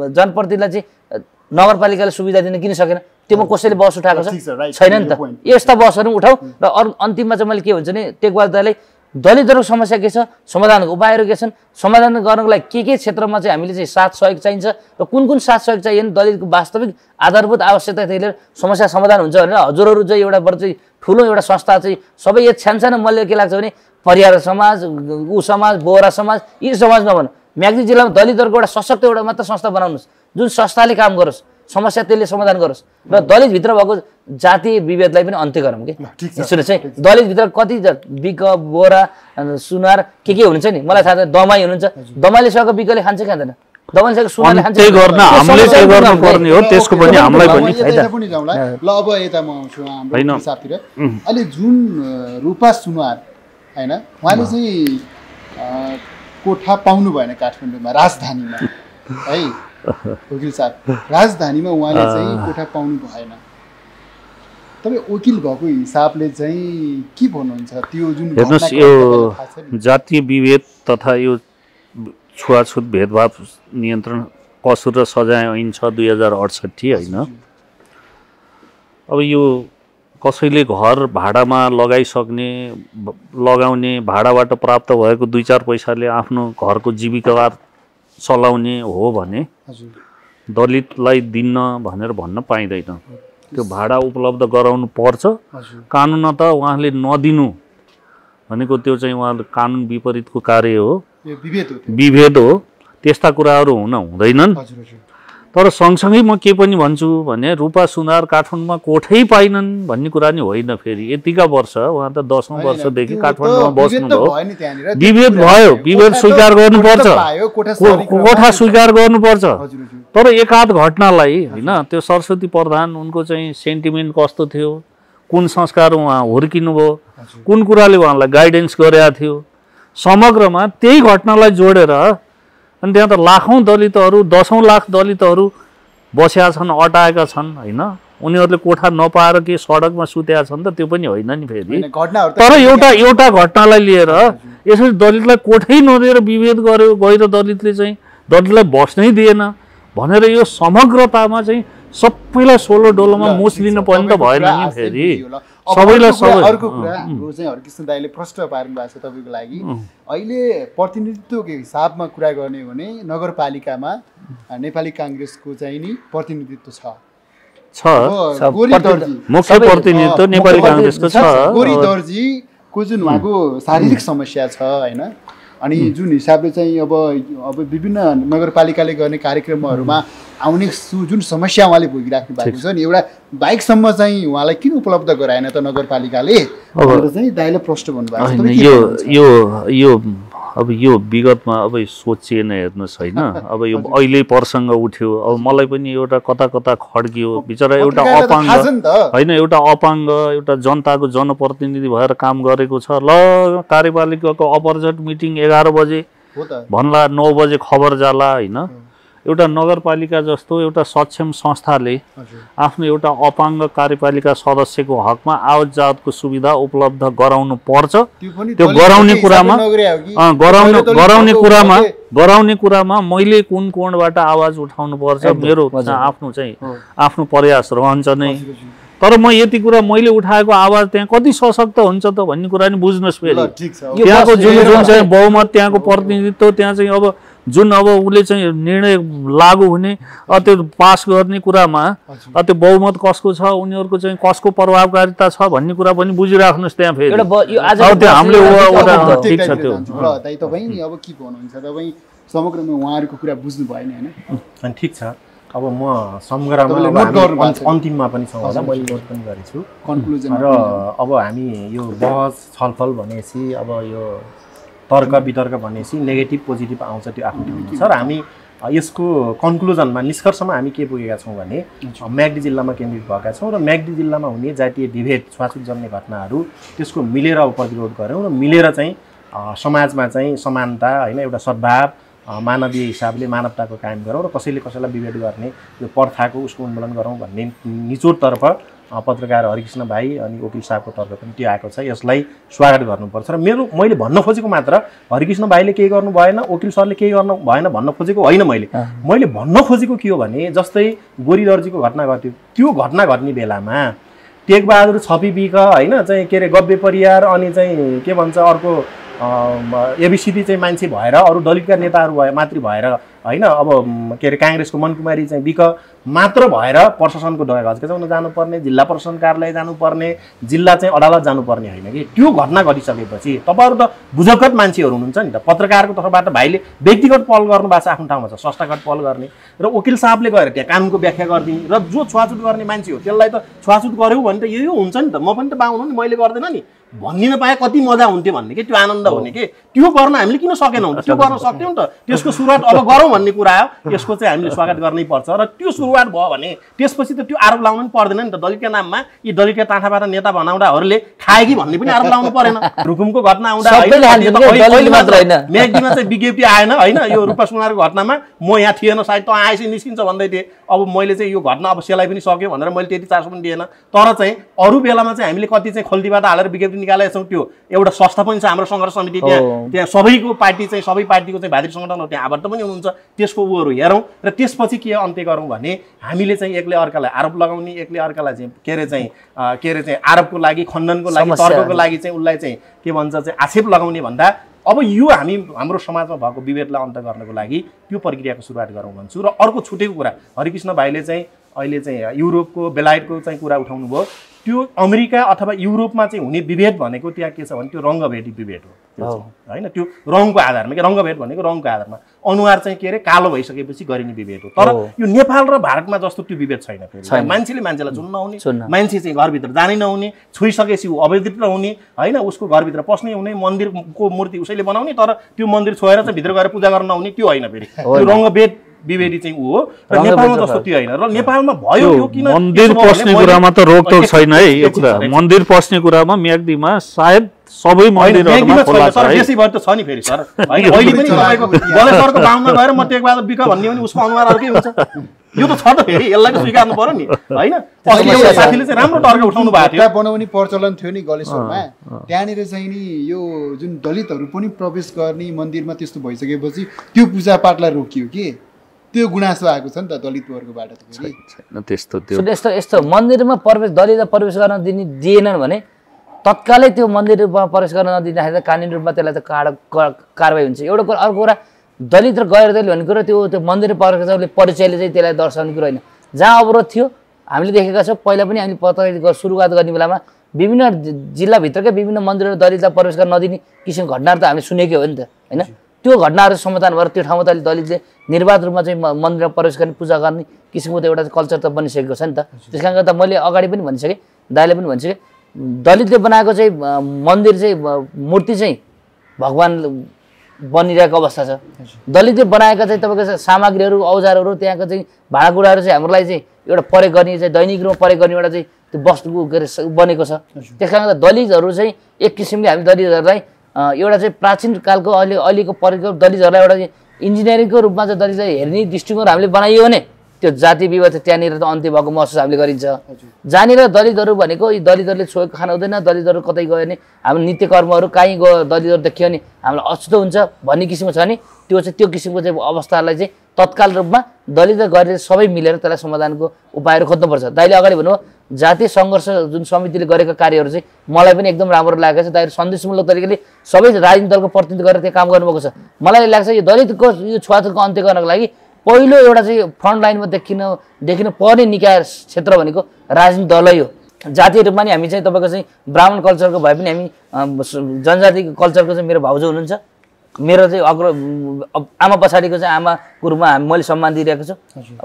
जनप्रतिनिधिलाई चाहिँ नगरपालिकाले सुविधा दिन किन सकेन? त्यो म कसैले बहस उठाएको छैन नि त। यस्ता बहसहरू उठाउँ र अन्तिममा चाहिँ मैले के भन्छ भने टेकबहादुर दाइलाई दलितहरूको समस्या के छ, समाधानको उपायहरू के छन्, समाधान गर्नको लागि के क्षेत्रमा चाहिँ हामीले चाहिँ साथ सहयोग चाहिन्छ र कुन साथ सहयोग चाहियो भने दलितको वास्तविक आधारभूत आवश्यकता लिएर समस्या समाधान हुन्छ भनेर हजुरहरू चाहिँ एउटाबाट चाहिँ ठुलो एउटा संस्था चाहिँ सबै यो सानो मैले के लाग्छ भने परिवार समाज, समाज, बोहरा समाज, यी समाज नभनौँ। म्याग्दी जिल्लामा दलितहरूको एउटा सशक्त एउटा मात्र संस्था बनाउनुहोस् जुन संस्थाले काम गरोस्, समस्या त्यसले समाधान गरोस् र दलितभित्र भएको जातीय विभेदलाई पनि अन्त्य गरौँ कि। सुन्नुहोस् है, दलितभित्र कति बिक, बोरा, सुनार के हुन्छ नि मलाई थाहा छ। दमाई हुनुहुन्छ, दमाईले सकेको बिकले खान्छ खाँदैन, दमाईले सुनारले खान्छ। त्यही गर्न हामीले चाहिँ गर्नुपर्ने हो, त्यसको पनि हामीलाई पनि ल अब यता म आउँछु हाम्रो हिसाबतिर। अहिले जुन रूपा सुनार हैन उहाँले चाहिँ कोठा पाउनु भएन काठमाडौँमा राजधानीमा है वकिल साहब राजधानीमा उहाँले चाहिँ कोठा पाउनु भएन तपाईँ वकिल भएको हिसाबले चाहिँ के भन्नुहुन्छ त्यो जुन हेर्नुहोस् यो जातीय विभेद तथा यो छुवाछुत भेदभाव नियन्त्रण कसुर र सजाय ऐन छ 2068 होइन। अब यो कसैले घर भाडामा लगाउने भाडाबाट प्राप्त भएको 2-4 पैसाले आफ्नो घरको जीविका चलाउने हो भने दलितलाई दिन्न भनेर भन्न पाइँदैन। त्यो भाडा उपलब्ध गराउनु पर्छ। कानुन त उहाँले नदिनु भनेको त्यो चाहिँ उहाँले कानुन विपरीतको कार्य हो, विभेद हो। त्यस्ता कुराहरू हुँदैनन्। तर सँगसँगै म के पनि भन्छु भने रूपा सुनार काठमाडौँमा कोठै पाइनन् भन्ने कुरा नि होइन। फेरि यतिका वर्ष उहाँ त 10औं वर्षदेखि काठमाडौँमा बस्नुभयो, विभेद भयो, विभेद स्वीकार गर्नुपर्छ, कोठा स्वीकार गर्नुपर्छ। तर एकाध घटनालाई होइन त्यो सरस्वती प्रधान उनको चाहिँ सेन्टिमेन्ट कस्तो थियो, कुन संस्कार उहाँ हुर्किनु भयो, कुन कुराले उहाँलाई गाइडेन्स गरेका थियो, समग्रमा त्यही घटनालाई जोडेर अनि त्यहाँ त लाखौं दलितहरू 10औं लाख दलितहरू बसेका छन्, अटाएका छन् होइन। उनीहरूले कोठा नपाएर के सडकमा सुतेका छन् त त्यो पनि होइन नि फेरि। तर एउटा घटनालाई लिएर यसरी दलितलाई कोठै नदिएर विभेद गर्यो, गएर दलितले चाहिँ दलितलाई बस्नै दिएन भनेर यो समग्रतामा चाहिँ सबैलाई सोलो डोलोमा मुस लिनु पर्ने त भएन नि फेरि। सबैलाई अर्को कुरा चाहिँ हरकृष्ण दाइले प्रश्न पार्नु भएको छ तपाईँको लागि। अहिले प्रतिनिधित्वको हिसाबमा कुरा गर्ने हो भने नगरपालिकामा नेपाली काङ्ग्रेसको चाहिँ नि प्रतिनिधित्व छ। मुख्य प्रतिनिधित्व नेपाली काङ्ग्रेसको छ। गोरी दर्जीको जुन उहाँको शारीरिक समस्या छ होइन, अनि जुन हिसाबले चाहिँ अब विभिन्न नगरपालिकाले गर्ने कार्यक्रमहरूमा आउने जुन समस्या उहाँले भोगिराख्नु भएको छ नि, एउटा बाइकसम्म चाहिँ उहाँलाई किन उपलब्ध गराएन त नगरपालिकाले भनेर चाहिँ दाइले प्रश्न भन्नुभएको छ। अब यो विगतमा अब सोचिएन हेर्नुहोस् होइन। अब यो अहिले प्रसङ्ग उठ्यो, अब मलाई पनि एउटा कता कता खड्कियो बिचरा। एउटा अपाङ्ग होइन, एउटा अपाङ्ग एउटा जनताको जनप्रतिनिधि भएर काम गरेको छ। ल कार्यपालिकाको अपरजट मिटिङ 11 बजे भन्ला, 9 बजे खबर जाला होइन। एउटा नगरपालिका जस्तो एउटा सक्षम संस्थाले आफ्नो एउटा अपाङ्ग कार्यपालिका सदस्यको हकमा आवत जावतको सुविधा उपलब्ध गराउनु पर्छ। त्यो गराउने कुरामा मैले कुन कोणबाट आवाज उठाउनु पर्छ मेरो आफ्नो प्रयास रहन्छ नै। तर म यति कुरा मैले उठाएको आवाज त्यहाँ कति सशक्त हुन्छ त भन्ने कुरा नि बुझ्नुहोस्। फेरि त्यहाँको जुन चाहिँ बहुमत, त्यहाँको प्रतिनिधित्व, त्यहाँ चाहिँ अब जुन अब उसले चाहिँ निर्णय लागू हुने त्यो पास गर्ने कुरामा त्यो बहुमत कसको छ, उनीहरूको चाहिँ कसको प्रभावकारिता छ भन्ने कुरा पनि बुझिराख्नुहोस्। त्यहाँ फेरि हामीले ठिक छ त्यो तपाईँ नि अब के भन्नुहुन्छ, तपाईँ समग्रमा उहाँहरूको कुरा बुझ्नु भएन होइन। ठिक छ। अब म संग्राममा अन्तिममा पनि छौँ होला, मैले नोट पनि गरेको छु कन्क्लुजन। र अब हामी यो बहस छलफल भनेपछि अब यो तर्क वितर्क भनेपछि नेगेटिभ पोजिटिभ आउँछ, त्यो आफ्नो ठाउँमा छ। र हामी यसको कन्क्लुजनमा निष्कर्षमा हामी के पुगेका छौँ भने म्याग्दी जिल्लामा केन्द्रित भएका छौँ र म्याग्दी जिल्लामा हुने जातीय विभेद छुवाछुत जन्ने घटनाहरू त्यसको मिलेर प्रतिरोध गऱ्यौँ र मिलेर चाहिँ समाजमा चाहिँ समानता होइन, एउटा सद्भाव, मानवीय हिसाबले मानवताको कायम गरौँ र कसैले कसैलाई विभेद गर्ने यो प्रथाको उसको उन्मूलन गरौँ भन्ने निचोडतर्फ पत्रकार हरिकृष्ण भाइ अनि वकिल साहबको तर्फ पनि त्यो आएको छ। यसलाई स्वागत गर्नुपर्छ। र मैले भन्न खोजेको मात्र हरिकृष्ण भाइले केही गर्नु भएन, वकिल सरले केही गर्नु भएन भन्न खोजेको होइन। मैले भन्न खोजेको के हो भने जस्तै गोरी दर्जीको घटना घट्यो, त्यो घटना घट्ने बेलामा टेकबहादुर छपी होइन चाहिँ के अरे गब्बे परियार अनि चाहिँ के भन्छ अर्को एबिसिडी चाहिँ मान्छे भएर अरू दलितका नेताहरू मात्रै भएर होइन, अब के अरे काङ्ग्रेसको मनकुमारी चाहिँ विक मात्र भएर प्रशासनको ढकाउन जानुपर्ने, जिल्ला प्रशासन कार्यालय जानुपर्ने, जिल्ला चाहिँ अदालत जानुपर्ने होइन कि। त्यो घटना घटिसकेपछि तपाईँहरू त बुझकट मान्छेहरू हुनुहुन्छ नि त। पत्रकारको तर्फबाट भाइले व्यक्तिगत पहल गर्नु भएको छ, आफ्नो ठाउँमा छ, संस्थागत पहल गर्ने र वकिल साहबले गएर त्यहाँ कानुनको व्याख्या गरिदिने र जो छुवाछुत गर्ने मान्छे हो त्यसलाई त छुवाछुत गऱ्यौ भने त यो हुन्छ नि त। म पनि त बाहुनु नि, मैले गर्दैन नि भनिदिन पाए कति मजा हुन्थ्यो भन्ने कि, त्यो आनन्द हुने कि। त्यो गर्न हामीले किन सकेनौँ? त्यो गर्न सक्थ्यौँ नि त। त्यसको सुरुवात अब गरौँ भन्ने कुरा हो यसको चाहिँ हामीले स्वागत गर्नै पर्छ र त्यो सुरुवात भयो भने त्यसपछि त त्यो आरोप लाउनु पनि पर्दैन नि त दलितका नाममा यी दलितका टाँठाबाट नेता बनाउँदाहरूले खाए कि भन्ने पनि आरोप लाउनु परेन रुकुमको घटना आउँदा म्याग्दीमा चाहिँ विज्ञप्ति आएन होइन यो रूपा सुनारको घटनामा म यहाँ थिएन सायद त आएपछि निस्किन्छ भन्दै थिएँ अब मैले चाहिँ यो घटना अब सेलाइ पनि सक्यो भनेर मैले त्यति चासो पनि दिएन तर चाहिँ अरू बेलामा चाहिँ हामीले कति चाहिँ खल्तीबाट हालेर विज्ञप्ति निकालेका छौँ त्यो एउटा संस्था पनि छ हाम्रो सङ्घर्ष समिति त्यहाँ सबैको पार्टी चाहिँ सबै पार्टीको चाहिँ भातृ सङ्गठनहरू त्यहाँ आबद्ध पनि हुनुहुन्छ त्यसको उहरू हेरौँ र त्यसपछि के अन्त्य गरौँ भने हामीले चाहिँ एकले अर्कालाई आरोप लगाउने एकले अर्कालाई चाहिँ के अरे चाहिँ आरोपको लागि खण्डनको लागि तर्कको लागि चाहिँ उसलाई चाहिँ के भन्छ चाहिँ आक्षेप लगाउने भन्दा अब यो हामी हाम्रो समाजमा भएको विभेदलाई अन्त्य गर्नको लागि त्यो प्रक्रियाको सुरुवात गरौँ भन्छु र अर्को छुटेको कुरा हरिकृष्ण भाइले चाहिँ अहिले चाहिँ युरोपको बेलायतको चाहिँ कुरा उठाउनु भयो त्यो अमेरिका अथवा युरोपमा चाहिँ हुने विभेद भनेको त्यहाँ के छ भने त्यो रङ्गभेदी विभेद हो होइन त्यो रङको आधारमा के रङ्गभेद भनेको रङको आधारमा अनुहार चाहिँ के अरे कालो भइसकेपछि गरिने विभेद हो तर यो नेपाल र भारतमा जस्तो त्यो विभेद छैन फेरि मान्छेले मान्छेलाई चुन्न नहुने मान्छे चाहिँ घरभित्र जानै नहुने छोइसकेपछि ऊ अवैधित हुने होइन उसको घरभित्र पस्नै हुने मन्दिरको मूर्ति उसैले बनाउने तर त्यो मन्दिर छोएर चाहिँ भित्र गएर पूजा गर्न नहुने त्यो होइन फेरि त्यो रङ्गभेद विभेदी चाहिँ ऊ हो र नेपालमा जस्तो त्यो होइन र नेपालमा भयो यो किन मन्दिर पस्ने कुरामा त रोकटोक छैन है यो कुरा मन्दिर पस्ने कुरामा म्याग्दीमा सायद सबै मन्दिरहरुमा खोला छ है यसै भएर त छ नि फेरि सर हैन अहिले पनि तपाईको गलेश्वरको बाहुनमा गएर म टेकबहादुर बिका भन्ने भने उसको अनुहार अर्कै हुन्छ यो त छ त फेरि यसलाई त स्वीकार्नु पर्यो नि हैन अहिले एउटा साथीले चाहिँ राम्रो तर्क उठाउनु भएको थियो बनाउने प्रचलन थियो नि गलेश्वरमा त्यहाँनिर चाहिँ नि यो जुन दलितहरु पनि प्रवेश गर्ने मन्दिरमा त्यस्तो भइसकेपछि त्यो पूजा पाठलाई रोकियो के त्यो गुनासो आएको छ नि त दलित वर्गबाट त फेरि छैन त्यस्तो त्यो यस्तो मन्दिरमा प्रवेश दलितलाई प्रवेश गर्न दिएनन् भने तत्कालै त्यो मन्दिरमा प्रवेश गर्न नदिँदाखेरि त कानुनी रूपमा त्यसलाई त कारबाही हुन्छ एउटा कुरा अर्को कुरा दलित र गैर दलित भन्ने कुरा त्यो मन्दिरमा प्रवेश गर्ने परिचयले चाहिँ त्यसलाई दर्शाउने कुरा होइन जहाँ अवरोध थियो हामीले देखेका छौँ पहिला पनि हामीले पत्रकारिता सुरुवात गर्ने बेलामा विभिन्न जिल्लाभित्रकै विभिन्न मन्दिरहरू दलितलाई प्रवेश गर्न नदिने किसिमको घटनाहरू त हामीले सुनेकै हो नि त होइन त्यो घटनाहरू समाधान भएर त्यो ठाउँमा त दलितले निर्वाध रूपमा चाहिँ मन्दिरमा प्रवेश गर्ने पूजा गर्ने किसिमको त एउटा कल्चर त बनिसकेको छ नि त त्यस कारणले गर्दा मैले अगाडि पनि भनिसकेँ दाइले पनि भनिसकेँ दलितले बनाएको चाहिँ मन्दिर चाहिँ मूर्ति चाहिँ भगवान बनिरहेको अवस्था छ दलितले बनाएका चाहिँ तपाईँको सामग्रीहरू औजारहरू त्यहाँको चाहिँ भाँडाकुँडाहरू चाहिँ हाम्रोलाई चाहिँ एउटा प्रयोग गर्ने चाहिँ दैनिक रूपमा प्रयोग गर्ने एउटा चाहिँ त्यो वस्तुको के अरे बनेको छ त्यस कारणले गर्दा दलितहरू चाहिँ एक किसिमले हामी दलितहरूलाई एउटा चाहिँ प्राचीन कालको अहिलेको परेको दलितहरूलाई एउटा इन्जिनियरिङको रूपमा चाहिँ दलितलाई हेर्ने दृष्टिकोण हामीले बनाइयो भने त्यो जाति विवाद त्यहाँनिर त अन्त्य भएको महसुस हामीले गरिन्छ जहाँनिर दलितहरू भनेको यी दलितहरूले छोएको खान हुँदैन दलितहरू कतै गयो भने हाम्रो नित्य कर्महरू कहीँ गयो दलितहरू देखियो भने हामीलाई अछुतो हुन्छ भन्ने किसिमको छ नि त्यो चाहिँ त्यो किसिमको चाहिँ अवस्थालाई चाहिँ तत्काल रूपमा दलित र गैर सबै मिलेर त्यसलाई समाधानको उपायहरू खोज्नुपर्छ दाइले अगाडि भन्नुभयो जातीय सङ्घर्ष जुन समितिले गरेका कार्यहरू चाहिँ मलाई पनि एकदम राम्रो लागेको छ दाइले सन्देशमूलक तरिकाले सबै राजनीतिक दलको प्रतिनिधित्व गरेर त्यहाँ काम गर्नुभएको छ मलाई लाग्छ यो दलितको यो छुवाछुतको अन्त्य गर्नको लागि पहिलो एउटा चाहिँ फ्रन्ट लाइनमा देखिन पर्ने निकाय क्षेत्र भनेको राजनीतिक दलै हो जातीय रूपमा नि हामी चाहिँ तपाईँको चाहिँ ब्राह्मण कल्चरको भए पनि हामी जनजाति कल्चरको चाहिँ मेरो भाउजू हुनुहुन्छ मेरो चाहिँ आमा पछाडिको चाहिँ आमाको रूपमा मैले सम्मान दिइरहेको छु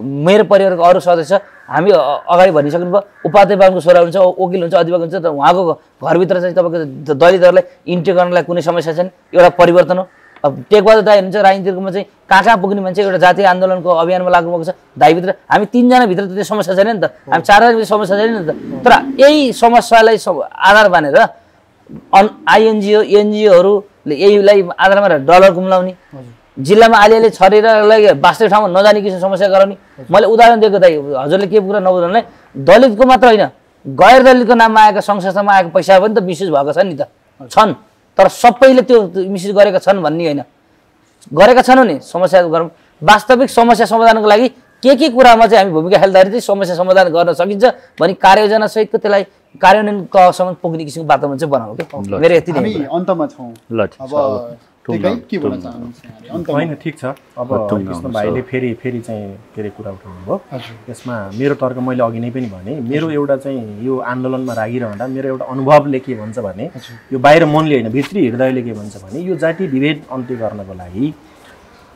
मेरो परिवारको अरू सदस्य हामी अगाडि भनिसक्नुभयो उपाध्यक्ष बाबुको छोरा हुन्छ वकिल हुन्छ अधिवक्ता हुन्छ त उहाँको घरभित्र चाहिँ तपाईँको दलितहरूलाई इन्ट्री गर्नलाई कुनै समस्या छैन एउटा परिवर्तन हो अब टेकबहादुर दाइ हुनुहुन्छ राजनीतिमा चाहिँ कहाँ पुग्ने मान्छे एउटा जातीय आन्दोलनको अभियानमा लाग्नुभएको छ दाइभित्र हामी तिनजनाभित्र त त्यो समस्या छैन नि त हामी चारजनाभित्र समस्या छैन नि त तर यही समस्यालाई आधार मानेर आइएनजिओ एनजिओहरूले यहीलाई आधार मानेर डलर कुम्लाउने जिल्लामा अलिअलि छरेर बाँच्ने ठाउँमा नजाने किसिमको समस्या गराउने मैले उदाहरण दिएको दाइ हजुरले के कुरा नबुझ्नुलाई दलितको मात्र होइन गैर दलितको नाममा आएका सङ्घ संस्थामा आएको पैसा पनि त मिसयुज भएको छ नि त छन् तर सबैले त्यो मिसयुज गरेका छन् भन्ने होइन गरेका छन् भने समस्या गरौँ वास्तविक समस्या समाधानको लागि के कुरामा चाहिँ हामी भूमिका खेल्दाखेरि चाहिँ समस्या समाधान गर्न सकिन्छ भने कार्ययोजना सहितको त्यसलाई कार्यान्वयन तहसम्म पुग्ने किसिमको वातावरण चाहिँ बनाऊ के मेरो यति हामी अन्तमा छौँ होइन ठिक छ अब कृष्ण भाइले फेरि चाहिँ के अरे कुरा उठाउनु भयो यसमा मेरो तर्क मैले अघि नै पनि भने मेरो एउटा चाहिँ यो आन्दोलनमा लागिरहँदा मेरो एउटा अनुभवले के भन्छ भने यो बाहिर मनले होइन भित्री हृदयले के भन्छ भने यो जाति विभेद अन्त्य गर्नको लागि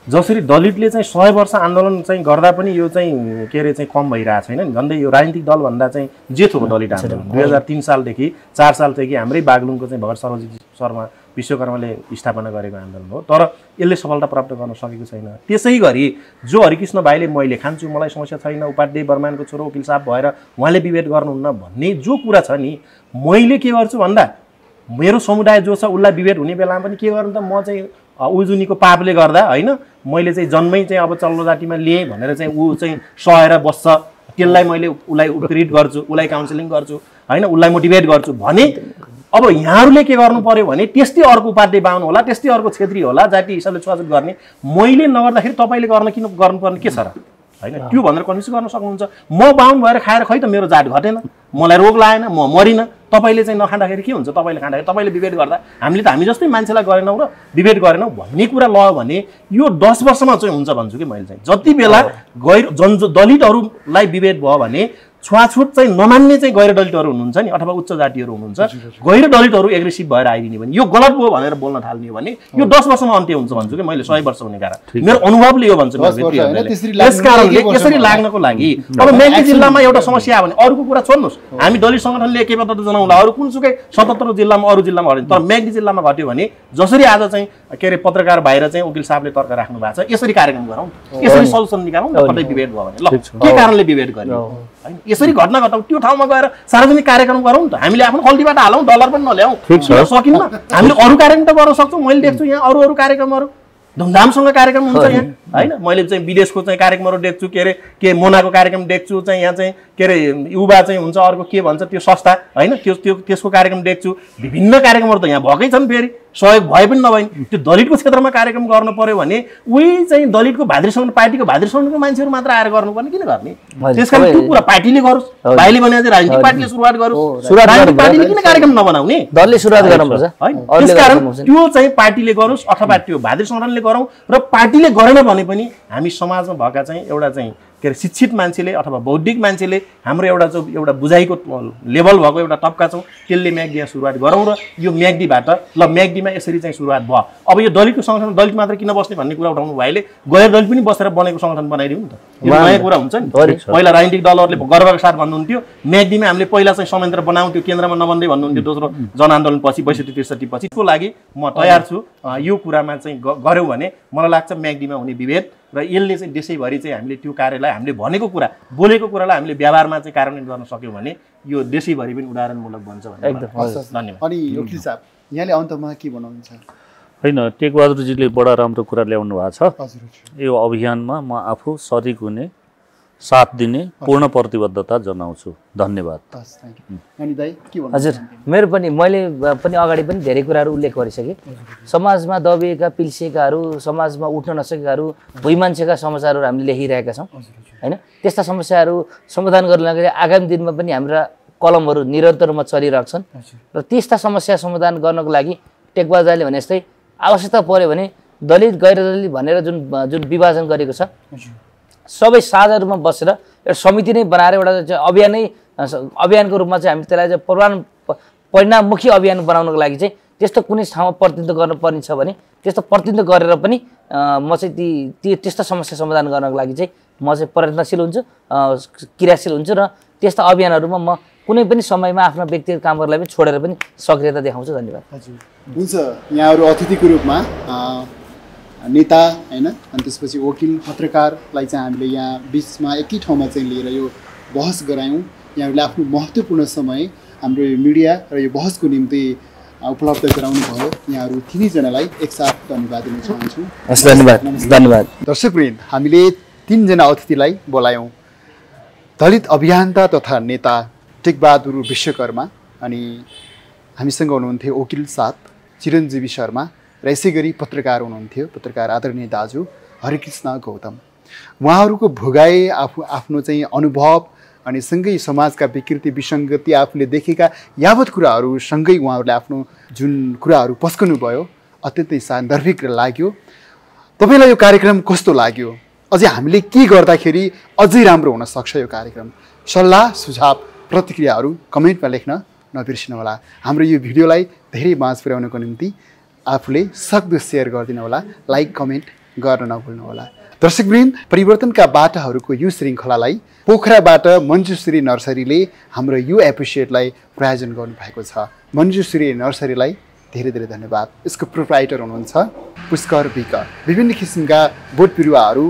जसरी दलितले चाहिँ 100 वर्ष आन्दोलन चाहिँ गर्दा पनि यो चाहिँ के अरे चाहिँ कम भइरहेको छैन नि। झन्डै यो राजनीतिक दलभन्दा चाहिँ जेठो हो दलित आन्दोलन। 2003 सालदेखि 4 सालदेखि हाम्रै बागलुङको चाहिँ भगत सरोजी शर्मा विश्वकर्माले स्थापना गरेको आन्दोलन हो, तर यसले सफलता प्राप्त गर्न सकेको छैन। त्यसै गरी जो हरिकृष्ण भाइले मैले खान्छु मलाई समस्या छैन, उपाध्याय बर्मानको छोरो वकिल साहब भएर उहाँले विभेद गर्नुहुन्न भन्ने जो कुरा छ नि, मैले के गर्छु भन्दा मेरो समुदाय जो छ उसलाई विभेद हुने बेलामा पनि के गर्नु त, म चाहिँ उजुनीको पापले गर्दा होइन, मैले चाहिँ जन्मै चाहिँ अब चल्लो जातिमा लिएँ भनेर चाहिँ ऊ चाहिँ सहेर बस्छ, त्यसलाई मैले उसलाई उत्प्रेरित गर्छु, उसलाई काउन्सिलिङ गर्छु होइन, उसलाई मोटिभेट गर्छु भने अब यहाँहरूले के गर्नु पर्यो भने त्यस्तै अर्को उपाध्याय बाहुन होला, त्यस्तै अर्को क्षेत्री होला, जाति हिसाबले छुवाछुत गर्ने मैले नगर्दाखेरि तपाईँले गर्न किन गर्नुपर्ने के छ र होइन, त्यो भनेर कन्भिन्स गर्न सक्नुहुन्छ। म बाहुन भएर खाएर खै त मेरो जात घटेन, मलाई रोग लागेन, म मरिनँ, तपाईँले चाहिँ नखाँदाखेरि के हुन्छ, तपाईँले खाँदाखेरि तपाईँले विभेद गर्दा हामीले त हामी जस्तै मान्छेलाई गरेनौँ र विभेद गरेनौँ भन्ने कुरा लयो भने यो 10 वर्षमा चाहिँ हुन्छ भन्छु कि मैले चाहिँ। जति बेला दलितहरूलाई विभेद भयो भने छुवाछुत चाहिँ नमान्ने चाहिँ गैर दलितहरू हुनुहुन्छ नि अथवा उच्च जातिहरू हुनुहुन्छ, गैर दलितहरू एग्रेसिभ भएर आइदिने भने यो गलत भयो भनेर बोल्न थाल्ने हो भने यो 10 वर्षमा अन्त्य हुन्छ भन्छु कि मैले। 100 वर्ष हुने कारण मेरो अनुभवले यो भन्छु। त्यस कारणले यसरी लाग्नको लागि अब मेची जिल्लामा एउटा समस्या भने अरूको कुरा छोड्नुहोस्, हामी दलित सङ्गठनले एकैपल्ट जनाउँला अरू कुनसुकै 77 जिल्लामा अरू जिल्लामा घट्यो, तर मेची जिल्लामा घट्यो भने जसरी आज चाहिँ के अरे पत्रकार बाहिर चाहिँ वकिल साहबले तर्क राख्नु भएको छ, यसरी कार्यक्रम गरौँ, यसरी सल्युसन निकालौँ न, कतै विभेद भयो भने ल के कारणले विभेद गर्यो हैन, यसरी घटना घटाउँ, त्यो ठाउँमा गएर सार्वजनिक कार्यक्रम गरौँ नि त, हामीले आफ्नो खल्तीबाट हालौँ, डलर पनि नल्याउँ, सकिन्न। हामीले अरू कार्यक्रम त गर्न सक्छौँ, मैले देख्छु यहाँ अरू कार्यक्रमहरू धुमधामसँग कार्यक्रम हुन्छ यहाँ हैन। मैले चाहिँ विदेशको चाहिँ कार्यक्रमहरू देख्छु, के अरे के मोनाको कार्यक्रम देख्छु, चाहिँ यहाँ चाहिँ के अरे युवा चाहिँ हुन्छ अर्को के भन्छ त्यो संस्था हैन, त्यसको कार्यक्रम देख्छु, विभिन्न कार्यक्रमहरू त यहाँ भएकै छन्, फेरि सहयोग भए पनि नभए त्यो दलितको क्षेत्रमा कार्यक्रम गर्नु पर्यो भने उही चाहिँ दलितको भाद्री सङ्गठन पार्टीको भाद्री सङ्गठनको मान्छेहरू मात्र आएर गर्नुपर्ने किन गर्ने? त्यसकारण त्यो कुरा पार्टीले गरोस्, भाइले भने चाहिँ राजनीतिक पार्टीले सुरुवात गरोस्, राजनीतिक पार्टीले किन कार्यक्रम नबनाउने, दलले सुरुवात गर्नुपर्छ हैन। त्यसकारण त्यो चाहिँ पार्टीले गरोस् अथवा त्यो भाद्री सङ्गठनले गरौँ, र पार्टीले गरेन भने पनि हामी समाजमा भएका चाहिँ एउटा चाहिँ के अरे शिक्षित मान्छेले अथवा बौद्धिक मान्छेले हाम्रो एउटा बुझाइको लेभल भएको एउटा तबका छौँ, त्यसले म्याग्दीमा सुरुवात गरौँ र यो म्याग्दीबाट ल म्याग्दीमा यसरी चाहिँ सुरुवात भयो। अब यो दलितको सङ्गठन दलित मात्र किन बस्ने भन्ने कुरा उठाउनु भाइले, गैर दलित पनि बसेर बनेको सङ्गठन बनाइदिउँ नि त, यो नयाँ कुरा हुन्छ नि। पहिला राजनीतिक दलहरूले गर्वका साथ भन्नुहुन्थ्यो म्याग्दीमा हामीले पहिला चाहिँ संयन्त्र बनाउँथ्यो, केन्द्रमा नबन्दै भन्नुहुन्थ्यो, दोस्रो जनआन्दोलन पछि 62-63 पछि। त्यसको लागि म तयार छु, यो कुरामा चाहिँ गऱ्यौँ भने मलाई लाग्छ म्याग्दीमा हुने विभेद र यसले चाहिँ देशैभरि चाहिँ हामीले त्यो कार्यलाई हामीले भनेको कुरा बोलेको कुरालाई हामीले व्यवहारमा चाहिँ कार्यान्वयन गर्न सक्यौँ भने यो देशैभरि पनि उदाहरणमूलक बन्छ भन्ने। धन्यवाद। अनि वकिल साहब यहाँले अन्तमा के भन्नुहुन्छ? होइन, टेकबहादुरजीले बडा राम्रो कुरा ल्याउनु भएको छ। हजुर, यो अभियानमा म आफू सरिक हुने, साथ दिने पूर्ण प्रतिबद्धता जनाउँछु। धन्यवाद। हजुर, मेरो पनि मैले पनि अगाडि पनि धेरै कुराहरू उल्लेख गरिसकेँ। समाजमा दबिएका पिल्सिएकाहरू, समाजमा उठ्न नसकेकाहरू, भुइँ मान्छेका समस्याहरू हामीले लेखिरहेका छौँ होइन। त्यस्ता समस्याहरू समाधान गर्न लागि आगामी दिनमा पनि हाम्रा कलमहरू निरन्तर रूपमा चलिरहेका छन् र त्यस्ता समस्या समाधान गर्नको लागि टेकबहादुरले भने जस्तै आवश्यकता पर्यो भने दलित गैर दलित भनेर जुन विभाजन गरेको छ सबै साझा रूपमा बसेर एउटा समिति नै बनाएर एउटा अभियानको रूपमा चाहिँ हामी त्यसलाई चाहिँ परिणाममुखी अभियान बनाउनको लागि चाहिँ त्यस्तो कुनै ठाउँमा प्रतिनिधित्व गर्नुपर्ने छ भने त्यस्तो प्रतिनिधित्व गरेर पनि म चाहिँ त्यस्ता समस्या समाधान गर्नको लागि चाहिँ म चाहिँ प्रयत्नशील हुन्छु, क्रियाशील हुन्छु र त्यस्ता अभियानहरूमा म कुनै पनि समयमा आफ्नो व्यक्तिगत कामहरूलाई पनि छोडेर पनि सक्रियता देखाउँछु। धन्यवाद। हजुर, हुन्छ। यहाँहरू अतिथिको रूपमा नेता होइन, अनि त्यसपछि वकिल पत्रकारलाई चाहिँ हामीले यहाँ बिचमा एकै ठाउँमा चाहिँ लिएर यो बहस गरायौँ। यहाँहरूले आफ्नो महत्त्वपूर्ण समय हाम्रो यो मिडिया र यो बहसको निम्ति उपलब्ध गराउनु भयो। यहाँहरू तिनैजनालाई एकसाथ धन्यवाद दिन चाहन्छु। धन्यवाद। दर्शकवृन्द, हामीले 3 जना अतिथिलाई बोलायौँ। दलित अभियन्ता तथा नेता टेकबहादुर विश्वकर्मा, अनि हामीसँग हुनुहुन्थ्यो वकिल साथ चिरञ्जीवी शर्मा, र यसै गरी पत्रकार हुनुहुन्थ्यो पत्रकार आदरणीय दाजु हरिकृष्ण गौतम। उहाँहरूको भोगाई आफ्नो चाहिँ अनुभव अनि सँगै समाजका विकृति विसङ्गति आफूले देखेका यावत कुराहरू सँगै उहाँहरूले आफ्नो जुन कुराहरू पस्कनु भयो अत्यन्तै सान्दर्भिक लाग्यो। तपाईँलाई यो कार्यक्रम कस्तो लाग्यो? अझै हामीले के गर्दाखेरि अझै राम्रो हुन सक्छ यो कार्यक्रम? सल्लाह सुझाव प्रतिक्रियाहरू कमेन्टमा लेख्न नबिर्सिनुहोला। हाम्रो यो भिडियोलाई धेरै माझ पुर्याउनको निम्ति आफूले सक्दो सेयर गरिदिनु होला, लाइक कमेन्ट गर्न नभुल्नुहोला। दर्शकवृन्द, परिवर्तनका बाटाहरूको यो श्रृङ्खलालाई पोखराबाट मञ्जुश्री नर्सरीले हाम्रो यो एपिसोडलाई प्रायोजन गर्नुभएको छ। मञ्जुश्री नर्सरीलाई धेरै धेरै धन्यवाद। यसको प्रोप्राइटर हुनुहुन्छ पुष्कर विक। विभिन्न किसिमका बोट बिरुवाहरू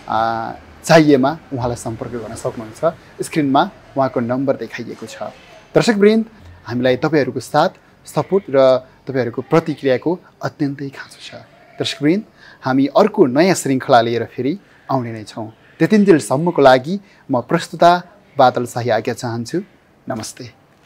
चाहिएमा उहाँलाई सम्पर्क गर्न सक्नुहुन्छ। स्क्रिनमा उहाँको नम्बर देखाइएको छ। दर्शकवृन्द, हामीलाई तपाईँहरूको साथ, सपोर्ट र तपाईँहरूको प्रतिक्रियाको अत्यन्तै खाँचो छ। दर्शकवृन्द, हामी अर्को नयाँ श्रृङ्खला लिएर फेरि आउने नै छौँ। त्यतिन्जेलसम्मको लागि म प्रस्तुता बादल शाही आज्ञा चाहन्छु। नमस्ते।